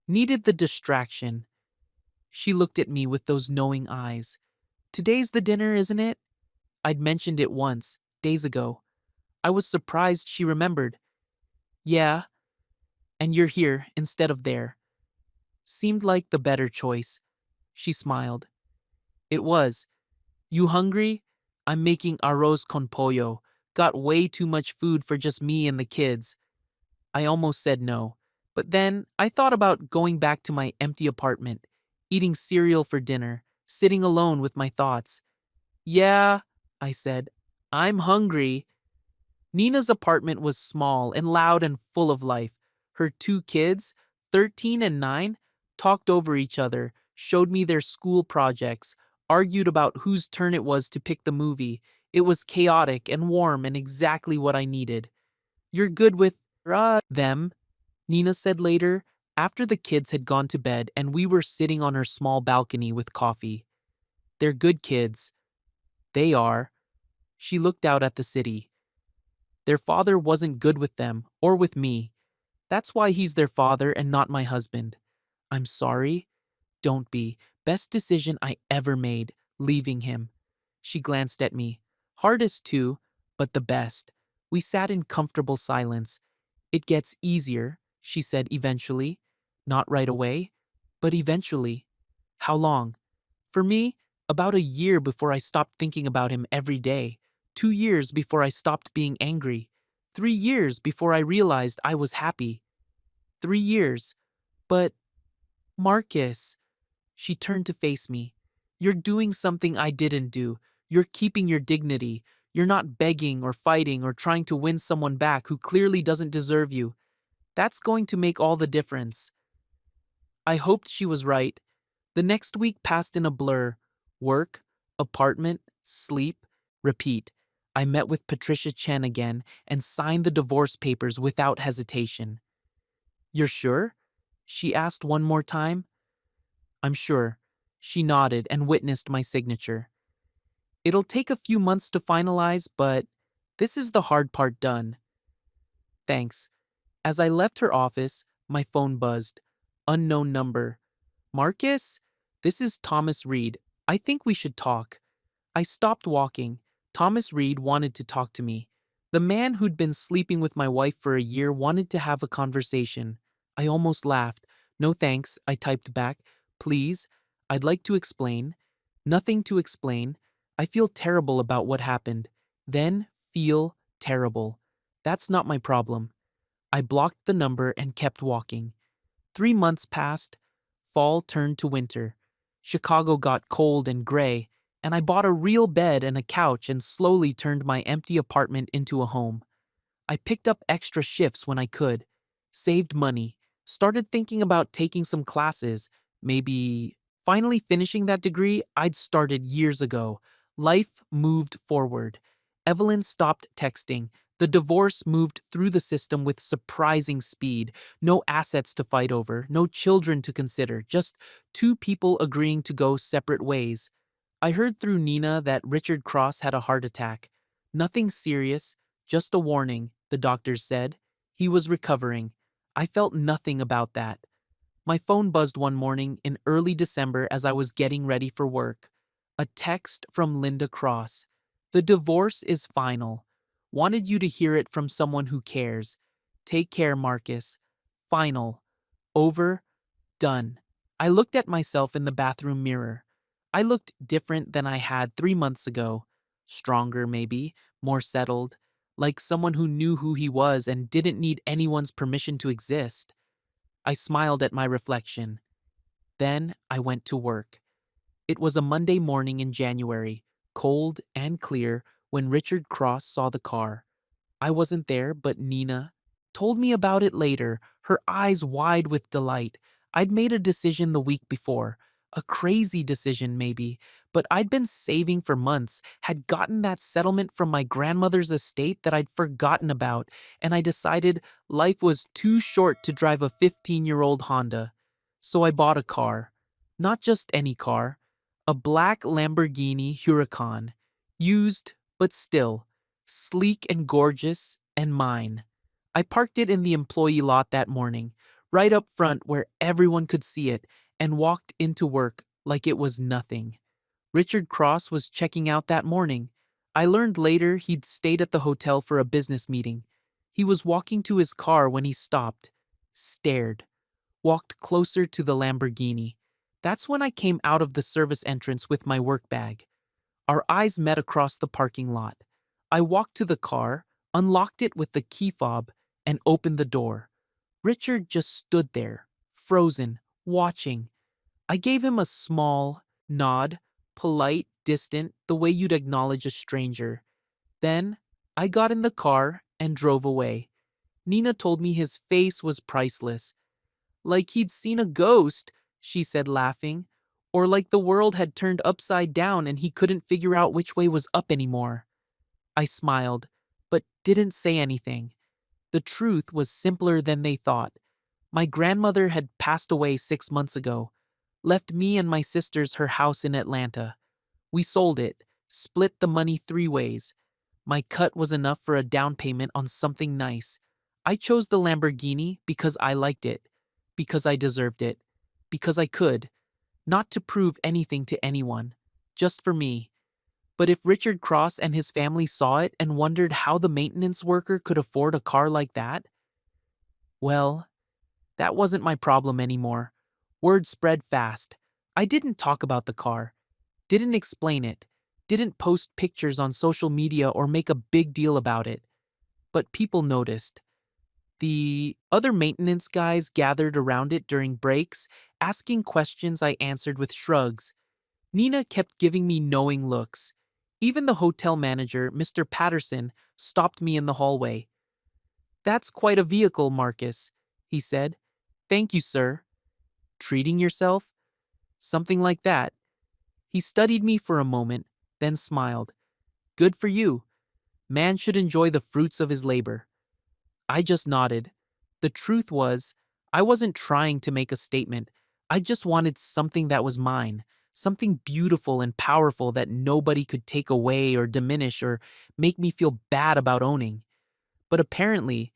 Needed the distraction. She looked at me with those knowing eyes. Today's the dinner, isn't it? I'd mentioned it once, days ago. I was surprised she remembered. Yeah, and you're here instead of there. Seemed like the better choice. She smiled. It was. You hungry? I'm making arroz con pollo. Got way too much food for just me and the kids. I almost said no. But then I thought about going back to my empty apartment, eating cereal for dinner, sitting alone with my thoughts. Yeah, I said, I'm hungry. Nina's apartment was small and loud and full of life. Her two kids, 13 and 9, talked over each other, showed me their school projects, argued about whose turn it was to pick the movie. It was chaotic and warm and exactly what I needed. You're good with them, Nina said later, after the kids had gone to bed and we were sitting on her small balcony with coffee. They're good kids. They are. She looked out at the city. Their father wasn't good with them or with me. That's why he's their father and not my husband. I'm sorry. Don't be. Best decision I ever made, leaving him. She glanced at me. Hardest too, but the best. We sat in comfortable silence. It gets easier, she said eventually. Not right away, but eventually. How long? For me, about a year before I stopped thinking about him every day. 2 years before I stopped being angry. 3 years before I realized I was happy. 3 years. But, Marcus, she turned to face me. You're doing something I didn't do. You're keeping your dignity. You're not begging or fighting or trying to win someone back who clearly doesn't deserve you. That's going to make all the difference. I hoped she was right. The next week passed in a blur. Work, apartment, sleep, repeat. I met with Patricia Chen again and signed the divorce papers without hesitation. You're sure? She asked one more time. I'm sure. She nodded and witnessed my signature. It'll take a few months to finalize, but this is the hard part done. Thanks. As I left her office, my phone buzzed. Unknown number. Marcus? This is Thomas Reed. I think we should talk. I stopped walking. Thomas Reed wanted to talk to me. The man who'd been sleeping with my wife for a year wanted to have a conversation. I almost laughed. No thanks, I typed back. Please, I'd like to explain. Nothing to explain. I feel terrible about what happened. Then feel terrible. That's not my problem. I blocked the number and kept walking. 3 months passed. Fall turned to winter. Chicago got cold and gray, and I bought a real bed and a couch and slowly turned my empty apartment into a home. I picked up extra shifts when I could, saved money, started thinking about taking some classes, maybe finally finishing that degree I'd started years ago. Life moved forward. Evelyn stopped texting. The divorce moved through the system with surprising speed. No assets to fight over, no children to consider, just two people agreeing to go separate ways. I heard through Nina that Richard Cross had a heart attack. Nothing serious, just a warning, the doctors said. He was recovering. I felt nothing about that. My phone buzzed one morning in early December as I was getting ready for work. A text from Linda Cross. The divorce is final. Wanted you to hear it from someone who cares. Take care, Marcus. Final. Over. Done. I looked at myself in the bathroom mirror. I looked different than I had 3 months ago. Stronger, maybe. More settled. Like someone who knew who he was and didn't need anyone's permission to exist. I smiled at my reflection. Then I went to work. It was a Monday morning in January, cold and clear, when Richard Cross saw the car. I wasn't there, but Nina told me about it later, her eyes wide with delight. I'd made a decision the week before, a crazy decision maybe, but I'd been saving for months, had gotten that settlement from my grandmother's estate that I'd forgotten about, and I decided life was too short to drive a 15-year-old Honda. So I bought a car. Not just any car, a black Lamborghini Huracan. Used, but still, sleek and gorgeous, and mine. I parked it in the employee lot that morning, right up front where everyone could see it, and walked into work like it was nothing. Richard Cross was checking out that morning. I learned later he'd stayed at the hotel for a business meeting. He was walking to his car when he stopped, stared, walked closer to the Lamborghini. That's when I came out of the service entrance with my work bag. Our eyes met across the parking lot. I walked to the car, unlocked it with the key fob, and opened the door. Richard just stood there, frozen, watching. I gave him a small nod, polite, distant, the way you'd acknowledge a stranger. Then, I got in the car and drove away. Nina told me his face was priceless. Like he'd seen a ghost, she said, laughing, or like the world had turned upside down and he couldn't figure out which way was up anymore. I smiled, but didn't say anything. The truth was simpler than they thought. My grandmother had passed away 6 months ago, left me and my sisters her house in Atlanta. We sold it, split the money 3 ways. My cut was enough for a down payment on something nice. I chose the Lamborghini because I liked it, because I deserved it, because I could, not to prove anything to anyone, just for me. But if Richard Cross and his family saw it and wondered how the maintenance worker could afford a car like that, well, that wasn't my problem anymore. Word spread fast. I didn't talk about the car, didn't explain it, didn't post pictures on social media or make a big deal about it. But people noticed. The other maintenance guys gathered around it during breaks, asking questions I answered with shrugs. Nina kept giving me knowing looks. Even the hotel manager, Mr. Patterson, stopped me in the hallway. "That's quite a vehicle, Marcus," he said. "Thank you, sir." "Treating yourself?" "Something like that." He studied me for a moment, then smiled. "Good for you. Man should enjoy the fruits of his labor." I just nodded. The truth was, I wasn't trying to make a statement. I just wanted something that was mine, something beautiful and powerful that nobody could take away or diminish or make me feel bad about owning. But apparently,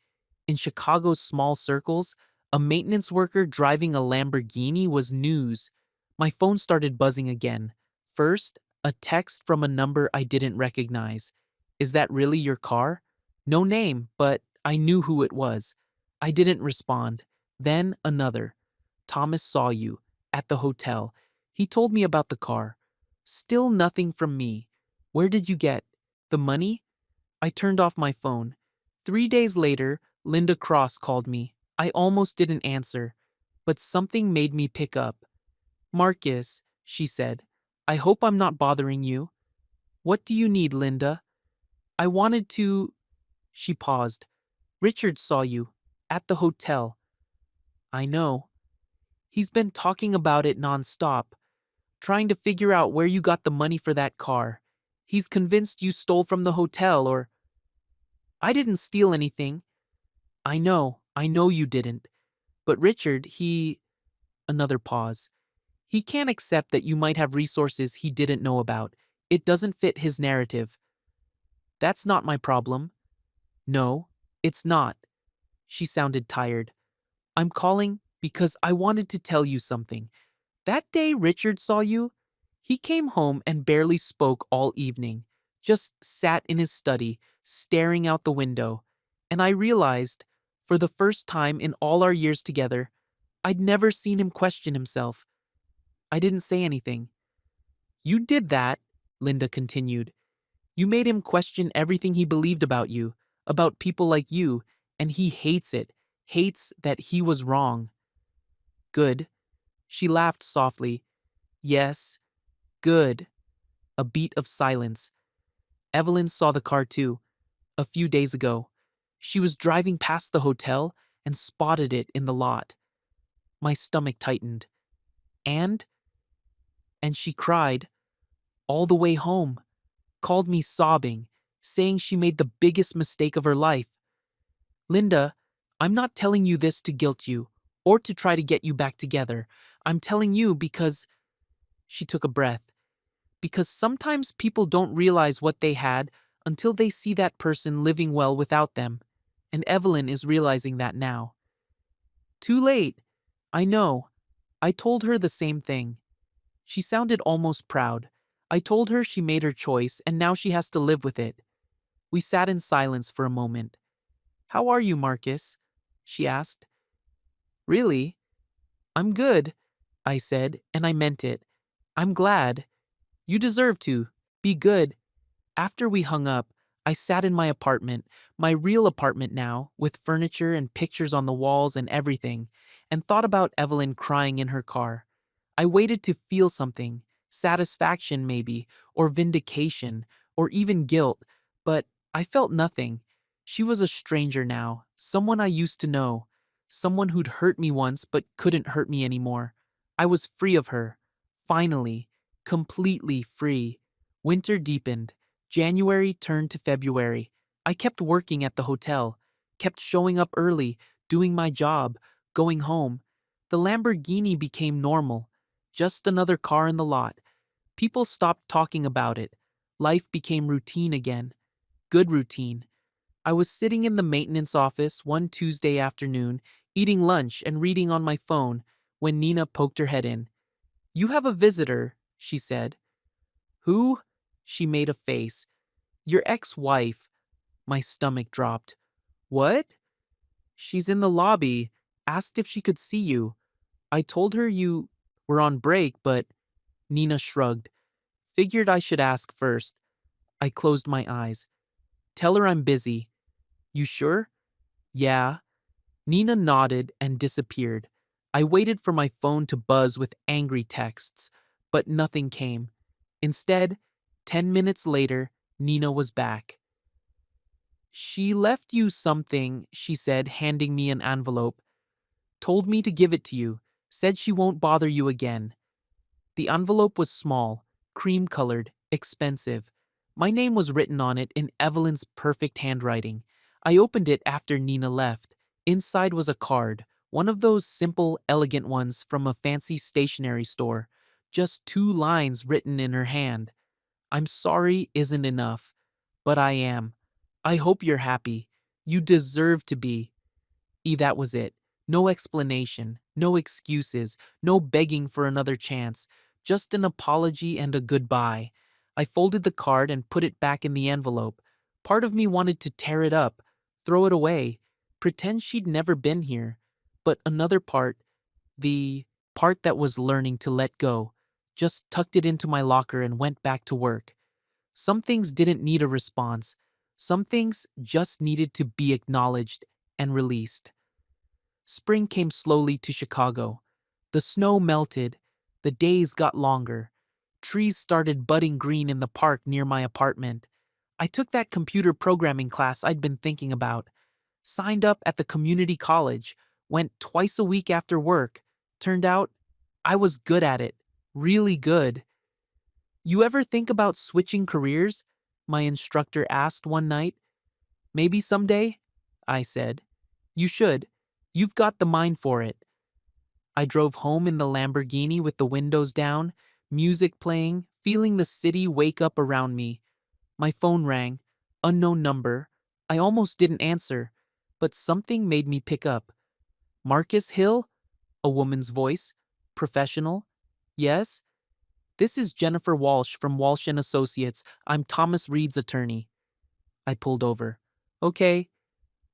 in Chicago's small circles, a maintenance worker driving a Lamborghini was news. My phone started buzzing again. First, a text from a number I didn't recognize. "Is that really your car?" No name, but I knew who it was. I didn't respond. Then another. "Thomas saw you at the hotel. He told me about the car." Still nothing from me. "Where did you get the money?" I turned off my phone. 3 days later, Linda Cross called me. I almost didn't answer, but something made me pick up. "Marcus," she said, "I hope I'm not bothering you." "What do you need, Linda?" "I wanted to—" She paused. "Richard saw you at the hotel." "I know. He's been talking about it nonstop, trying to figure out where you got the money for that car. He's convinced you stole from the hotel or—" "I didn't steal anything." I know you didn't. But Richard, he—" Another pause. "He can't accept that you might have resources he didn't know about. It doesn't fit his narrative." "That's not my problem." "No, it's not." She sounded tired. "I'm calling because I wanted to tell you something. That day Richard saw you, he came home and barely spoke all evening, just sat in his study, staring out the window. And I realized, for the first time in all our years together, I'd never seen him question himself. I didn't say anything. "You did that," Linda continued. "You made him question everything he believed about you, about people like you, and he hates it, hates that he was wrong." "Good." She laughed softly. "Yes, good." A beat of silence. Evelyn saw the car too, a few days ago. She was driving past the hotel and spotted it in the lot. My stomach tightened. And? And she cried all the way home, called me sobbing, saying she made the biggest mistake of her life. Linda, I'm not telling you this to guilt you or to try to get you back together. I'm telling you because, she took a breath, because sometimes people don't realize what they had until they see that person living well without them. And Evelyn is realizing that now. Too late. I know. I told her the same thing. She sounded almost proud. I told her she made her choice and now she has to live with it. We sat in silence for a moment. How are you, Marcus? She asked. Really? I'm good, I said, and I meant it. I'm glad. You deserve to. Be good. After we hung up, I sat in my apartment, my real apartment now, with furniture and pictures on the walls and everything, and thought about Evelyn crying in her car. I waited to feel something, satisfaction maybe, or vindication, or even guilt, but I felt nothing. She was a stranger now, someone I used to know, someone who'd hurt me once but couldn't hurt me anymore. I was free of her. Finally. Completely free. Winter deepened. January turned to February. I kept working at the hotel, kept showing up early, doing my job, going home. The Lamborghini became normal. Just another car in the lot. People stopped talking about it. Life became routine again. Good routine. I was sitting in the maintenance office one Tuesday afternoon, eating lunch and reading on my phone, when Nina poked her head in. You have a visitor, she said. Who? She made a face. Your ex-wife. My stomach dropped. What? She's in the lobby. Asked if she could see you. I told her you were on break, but Nina shrugged. Figured I should ask first. I closed my eyes. Tell her I'm busy. You sure? Yeah. Nina nodded and disappeared. I waited for my phone to buzz with angry texts, but nothing came. Instead, 10 minutes later, Nina was back. She left you something, she said, handing me an envelope. Told me to give it to you. Said she won't bother you again. The envelope was small, cream-colored, expensive. My name was written on it in Evelyn's perfect handwriting. I opened it after Nina left. Inside was a card, one of those simple, elegant ones from a fancy stationery store. Just 2 lines written in her hand. I'm sorry isn't enough, but I am. I hope you're happy. You deserve to be. That was it. No explanation, no excuses, no begging for another chance, just an apology and a goodbye. I folded the card and put it back in the envelope. Part of me wanted to tear it up, throw it away, pretend she'd never been here. But another part, the part that was learning to let go, just tucked it into my locker and went back to work. Some things didn't need a response. Some things just needed to be acknowledged and released. Spring came slowly to Chicago. The snow melted. The days got longer. Trees started budding green in the park near my apartment. I took that computer programming class I'd been thinking about. Signed up at the community college. Went twice a week after work. Turned out, I was good at it. Really good. You ever think about switching careers? My instructor asked one night. Maybe someday, I said. You should. You've got the mind for it. I drove home in the Lamborghini with the windows down, music playing, feeling the city wake up around me. My phone rang. Unknown number. I almost didn't answer, but something made me pick up. Marcus Hill? A woman's voice. Professional? Yes? This is Jennifer Walsh from Walsh & Associates. I'm Thomas Reed's attorney. I pulled over. Okay.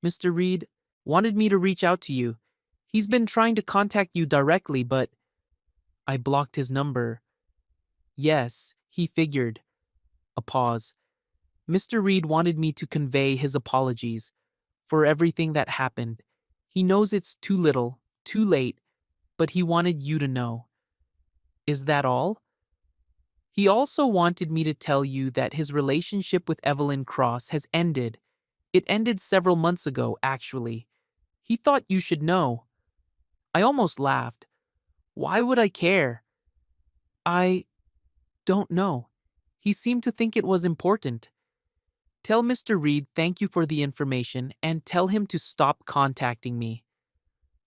Mr. Reed wanted me to reach out to you. He's been trying to contact you directly, but I blocked his number. Yes, he figured. A pause. Mr. Reed wanted me to convey his apologies for everything that happened. He knows it's too little, too late, but he wanted you to know. Is that all? He also wanted me to tell you that his relationship with Evelyn Cross has ended. It ended several months ago, actually. He thought you should know. I almost laughed. Why would I care? I don't know. He seemed to think it was important. Tell Mr. Reed thank you for the information and tell him to stop contacting me.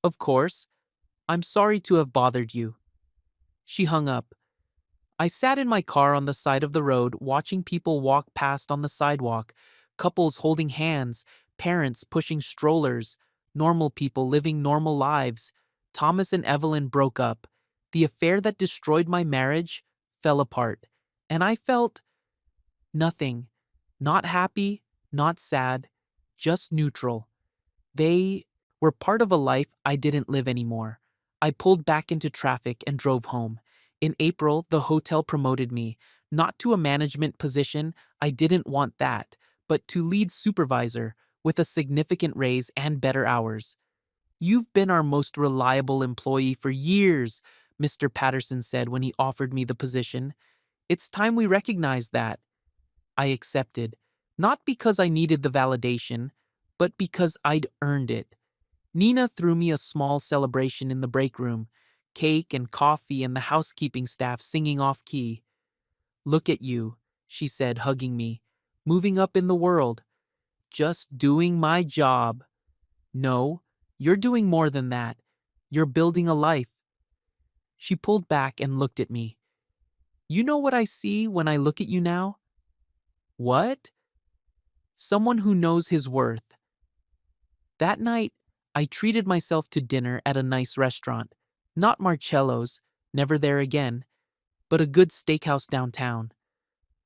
Of course, I'm sorry to have bothered you. She hung up. I sat in my car on the side of the road watching people walk past on the sidewalk, couples holding hands, parents pushing strollers, normal people living normal lives. Thomas and Evelyn broke up. The affair that destroyed my marriage fell apart. And I felt nothing. Not happy, not sad, just neutral. They were part of a life I didn't live anymore. I pulled back into traffic and drove home. In April, the hotel promoted me, not to a management position, I didn't want that, but to lead supervisor, with a significant raise and better hours. You've been our most reliable employee for years, Mr. Patterson said when he offered me the position. It's time we recognize that. I accepted, not because I needed the validation, but because I'd earned it. Nina threw me a small celebration in the break room, cake and coffee and the housekeeping staff singing off key. Look at you, she said, hugging me, moving up in the world. Just doing my job. No, you're doing more than that. You're building a life. She pulled back and looked at me. You know what I see when I look at you now? What? Someone who knows his worth. That night, I treated myself to dinner at a nice restaurant. Not Marcello's, never there again, but a good steakhouse downtown.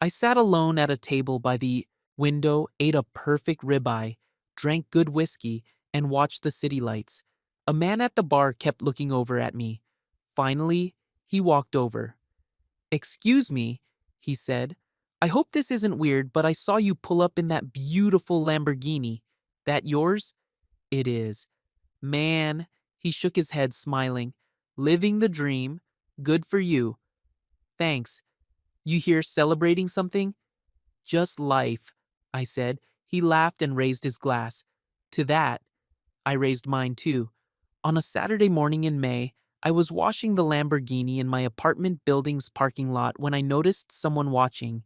I sat alone at a table by the window, ate a perfect ribeye, drank good whiskey, and watched the city lights. A man at the bar kept looking over at me. Finally, he walked over. Excuse me, he said. I hope this isn't weird, but I saw you pull up in that beautiful Lamborghini. That yours? It is. Man, he shook his head, smiling. Living the dream. Good for you. Thanks. You here celebrating something? Just life, I said. He laughed and raised his glass. To that, I raised mine too. On a Saturday morning in May, I was washing the Lamborghini in my apartment building's parking lot when I noticed someone watching.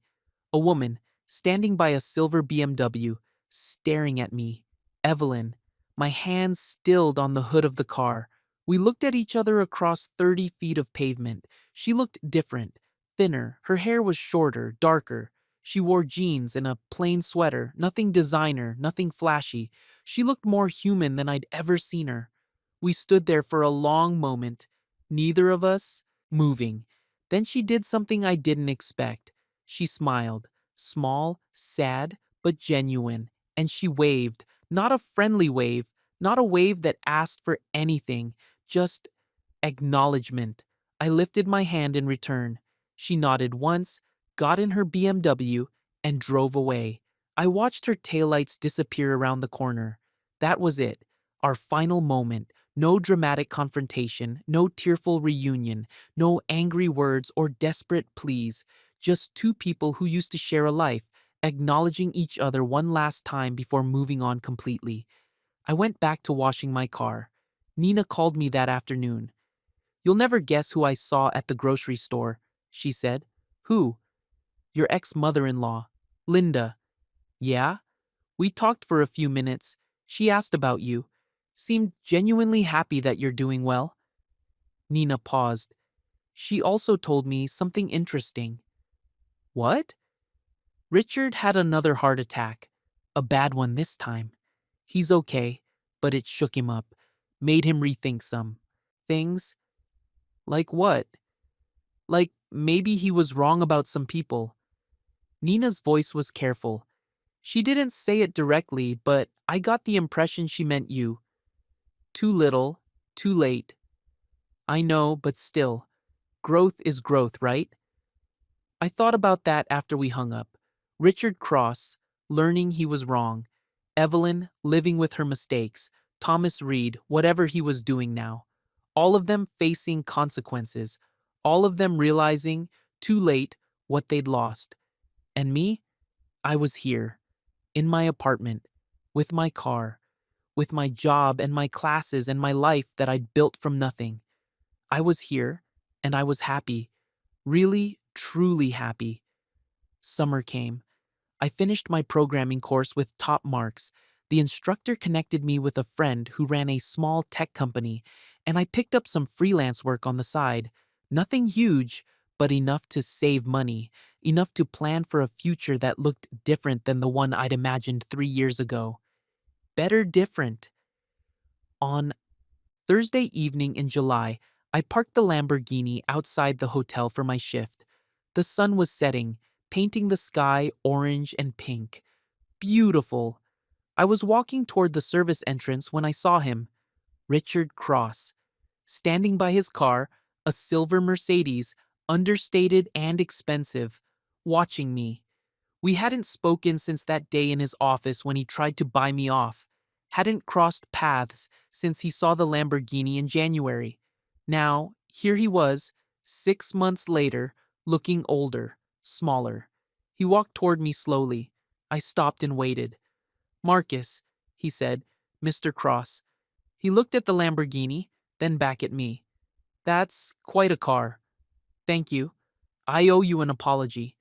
A woman, standing by a silver BMW, staring at me. Evelyn. My hands stilled on the hood of the car. We looked at each other across 30 feet of pavement. She looked different, thinner. Her hair was shorter, darker. She wore jeans and a plain sweater, nothing designer, nothing flashy. She looked more human than I'd ever seen her. We stood there for a long moment, neither of us moving. Then she did something I didn't expect. She smiled, small, sad, but genuine, and she waved, not a friendly wave, not a wave that asked for anything, just acknowledgement. I lifted my hand in return. She nodded once, got in her BMW, and drove away. I watched her taillights disappear around the corner. That was it, our final moment. No dramatic confrontation, no tearful reunion, no angry words or desperate pleas. Just two people who used to share a life, acknowledging each other one last time before moving on completely. I went back to washing my car. Nina called me that afternoon. You'll never guess who I saw at the grocery store, she said. Who? Your ex-mother-in-law, Linda. Yeah? We talked for a few minutes. She asked about you. Seemed genuinely happy that you're doing well. Nina paused. She also told me something interesting. What? Richard had another heart attack. A bad one this time. He's okay, but it shook him up, made him rethink some things. Like what? Like maybe he was wrong about some people. Nina's voice was careful. She didn't say it directly, but I got the impression she meant you. Too little, too late. I know, but still, growth is growth, right? I thought about that after we hung up. Richard Cross, learning he was wrong. Evelyn, living with her mistakes. Thomas Reed, whatever he was doing now. All of them facing consequences. All of them realizing, too late, what they'd lost. And me? I was here, in my apartment, with my car, with my job and my classes and my life that I'd built from nothing. I was here, and I was happy. Really, truly happy. Summer came. I finished my programming course with top marks. The instructor connected me with a friend who ran a small tech company, and I picked up some freelance work on the side. Nothing huge, but enough to save money, enough to plan for a future that looked different than the one I'd imagined 3 years ago. Better different. On Thursday evening in July, I parked the Lamborghini outside the hotel for my shift. The sun was setting, painting the sky orange and pink. Beautiful. I was walking toward the service entrance when I saw him, Richard Cross, standing by his car, a silver Mercedes, understated and expensive, watching me. We hadn't spoken since that day in his office when he tried to buy me off, hadn't crossed paths since he saw the Lamborghini in January. Now, here he was, 6 months later, looking older, smaller. He walked toward me slowly. I stopped and waited. "Marcus," he said, "Mr. Cross." He looked at the Lamborghini, then back at me. "That's quite a car. Thank you. I owe you an apology."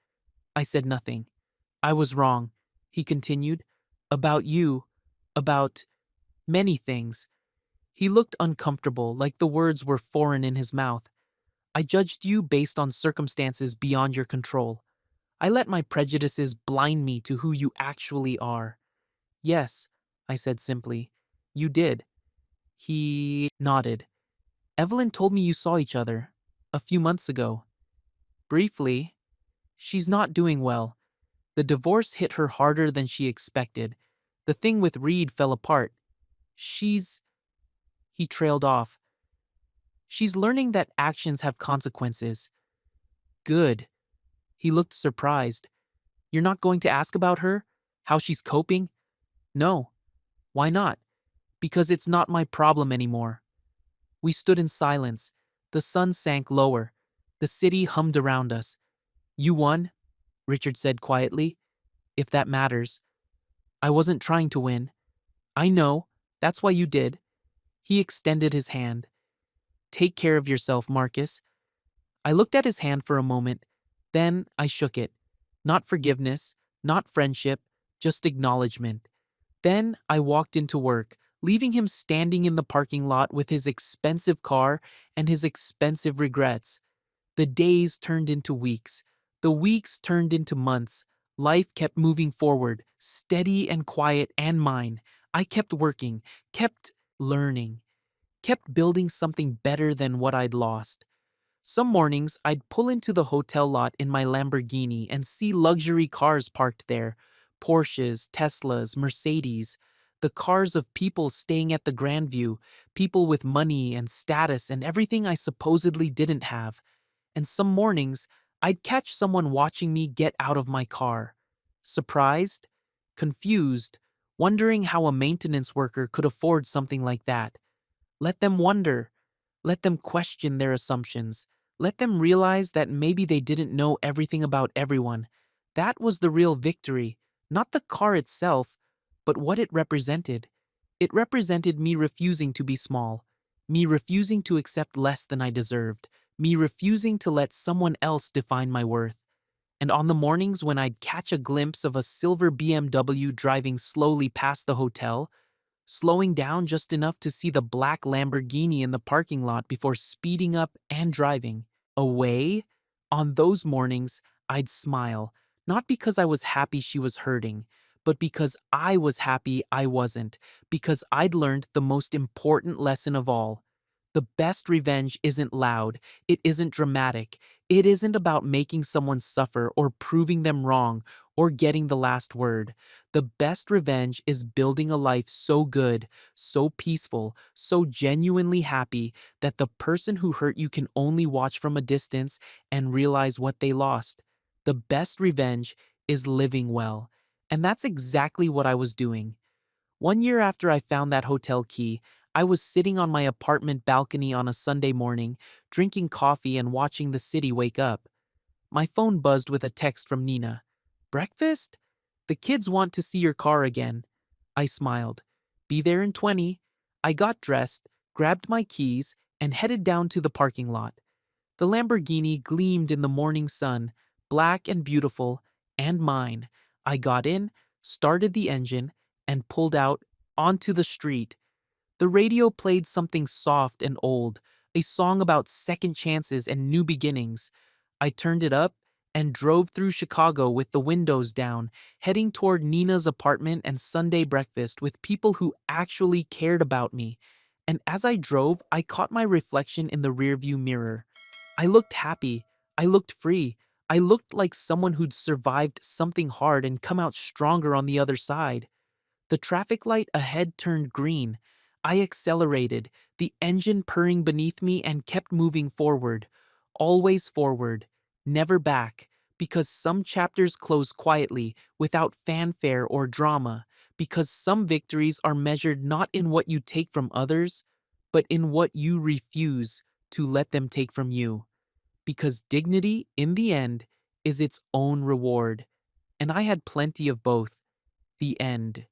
I said nothing. "I was wrong," he continued. "About you. About many things." He looked uncomfortable, like the words were foreign in his mouth. "I judged you based on circumstances beyond your control. I let my prejudices blind me to who you actually are." "Yes," I said simply. "You did." He nodded. "Evelyn told me you saw each other a few months ago." "Briefly. She's not doing well. The divorce hit her harder than she expected. The thing with Reed fell apart. She's—" He trailed off. "She's learning that actions have consequences." "Good." He looked surprised. "You're not going to ask about her? How she's coping?" "No." "Why not?" "Because it's not my problem anymore." We stood in silence. The sun sank lower. The city hummed around us. "You won," Richard said quietly. "If that matters." "I wasn't trying to win." "I know. That's why you did." He extended his hand. "Take care of yourself, Marcus." I looked at his hand for a moment. Then I shook it. Not forgiveness, not friendship, just acknowledgement. Then I walked into work, leaving him standing in the parking lot with his expensive car and his expensive regrets. The days turned into weeks. The weeks turned into months. Life kept moving forward, steady and quiet and mine. I kept working, kept learning, kept building something better than what I'd lost. Some mornings, I'd pull into the hotel lot in my Lamborghini and see luxury cars parked there. Porsches, Teslas, Mercedes. The cars of people staying at the Grandview, people with money and status and everything I supposedly didn't have. And some mornings, I'd catch someone watching me get out of my car. Surprised? Confused? Wondering how a maintenance worker could afford something like that. Let them wonder. Let them question their assumptions. Let them realize that maybe they didn't know everything about everyone. That was the real victory, not the car itself, but what it represented. It represented me refusing to be small, me refusing to accept less than I deserved, me refusing to let someone else define my worth. And on the mornings when I'd catch a glimpse of a silver BMW driving slowly past the hotel, slowing down just enough to see the black Lamborghini in the parking lot before speeding up and driving away, on those mornings, I'd smile, not because I was happy she was hurting, but because I was happy I wasn't, because I'd learned the most important lesson of all. The best revenge isn't loud, it isn't dramatic, it isn't about making someone suffer or proving them wrong or getting the last word. The best revenge is building a life so good, so peaceful, so genuinely happy that the person who hurt you can only watch from a distance and realize what they lost. The best revenge is living well. And that's exactly what I was doing. 1 year after I found that hotel key, I was sitting on my apartment balcony on a Sunday morning, drinking coffee and watching the city wake up. My phone buzzed with a text from Nina. "Breakfast? The kids want to see your car again." I smiled. Be there in 20. I got dressed, grabbed my keys, and headed down to the parking lot. The Lamborghini gleamed in the morning sun, black and beautiful, and mine. I got in, started the engine, and pulled out onto the street. The radio played something soft and old, a song about second chances and new beginnings. I turned it up and drove through Chicago with the windows down, heading toward Nina's apartment and Sunday breakfast with people who actually cared about me. And as I drove, I caught my reflection in the rearview mirror. I looked happy. I looked free. I looked like someone who'd survived something hard and come out stronger on the other side. The traffic light ahead turned green. I accelerated, the engine purring beneath me, and kept moving forward. Always forward, never back, because some chapters close quietly, without fanfare or drama, because some victories are measured not in what you take from others, but in what you refuse to let them take from you. Because dignity, in the end, is its own reward. And I had plenty of both. The end.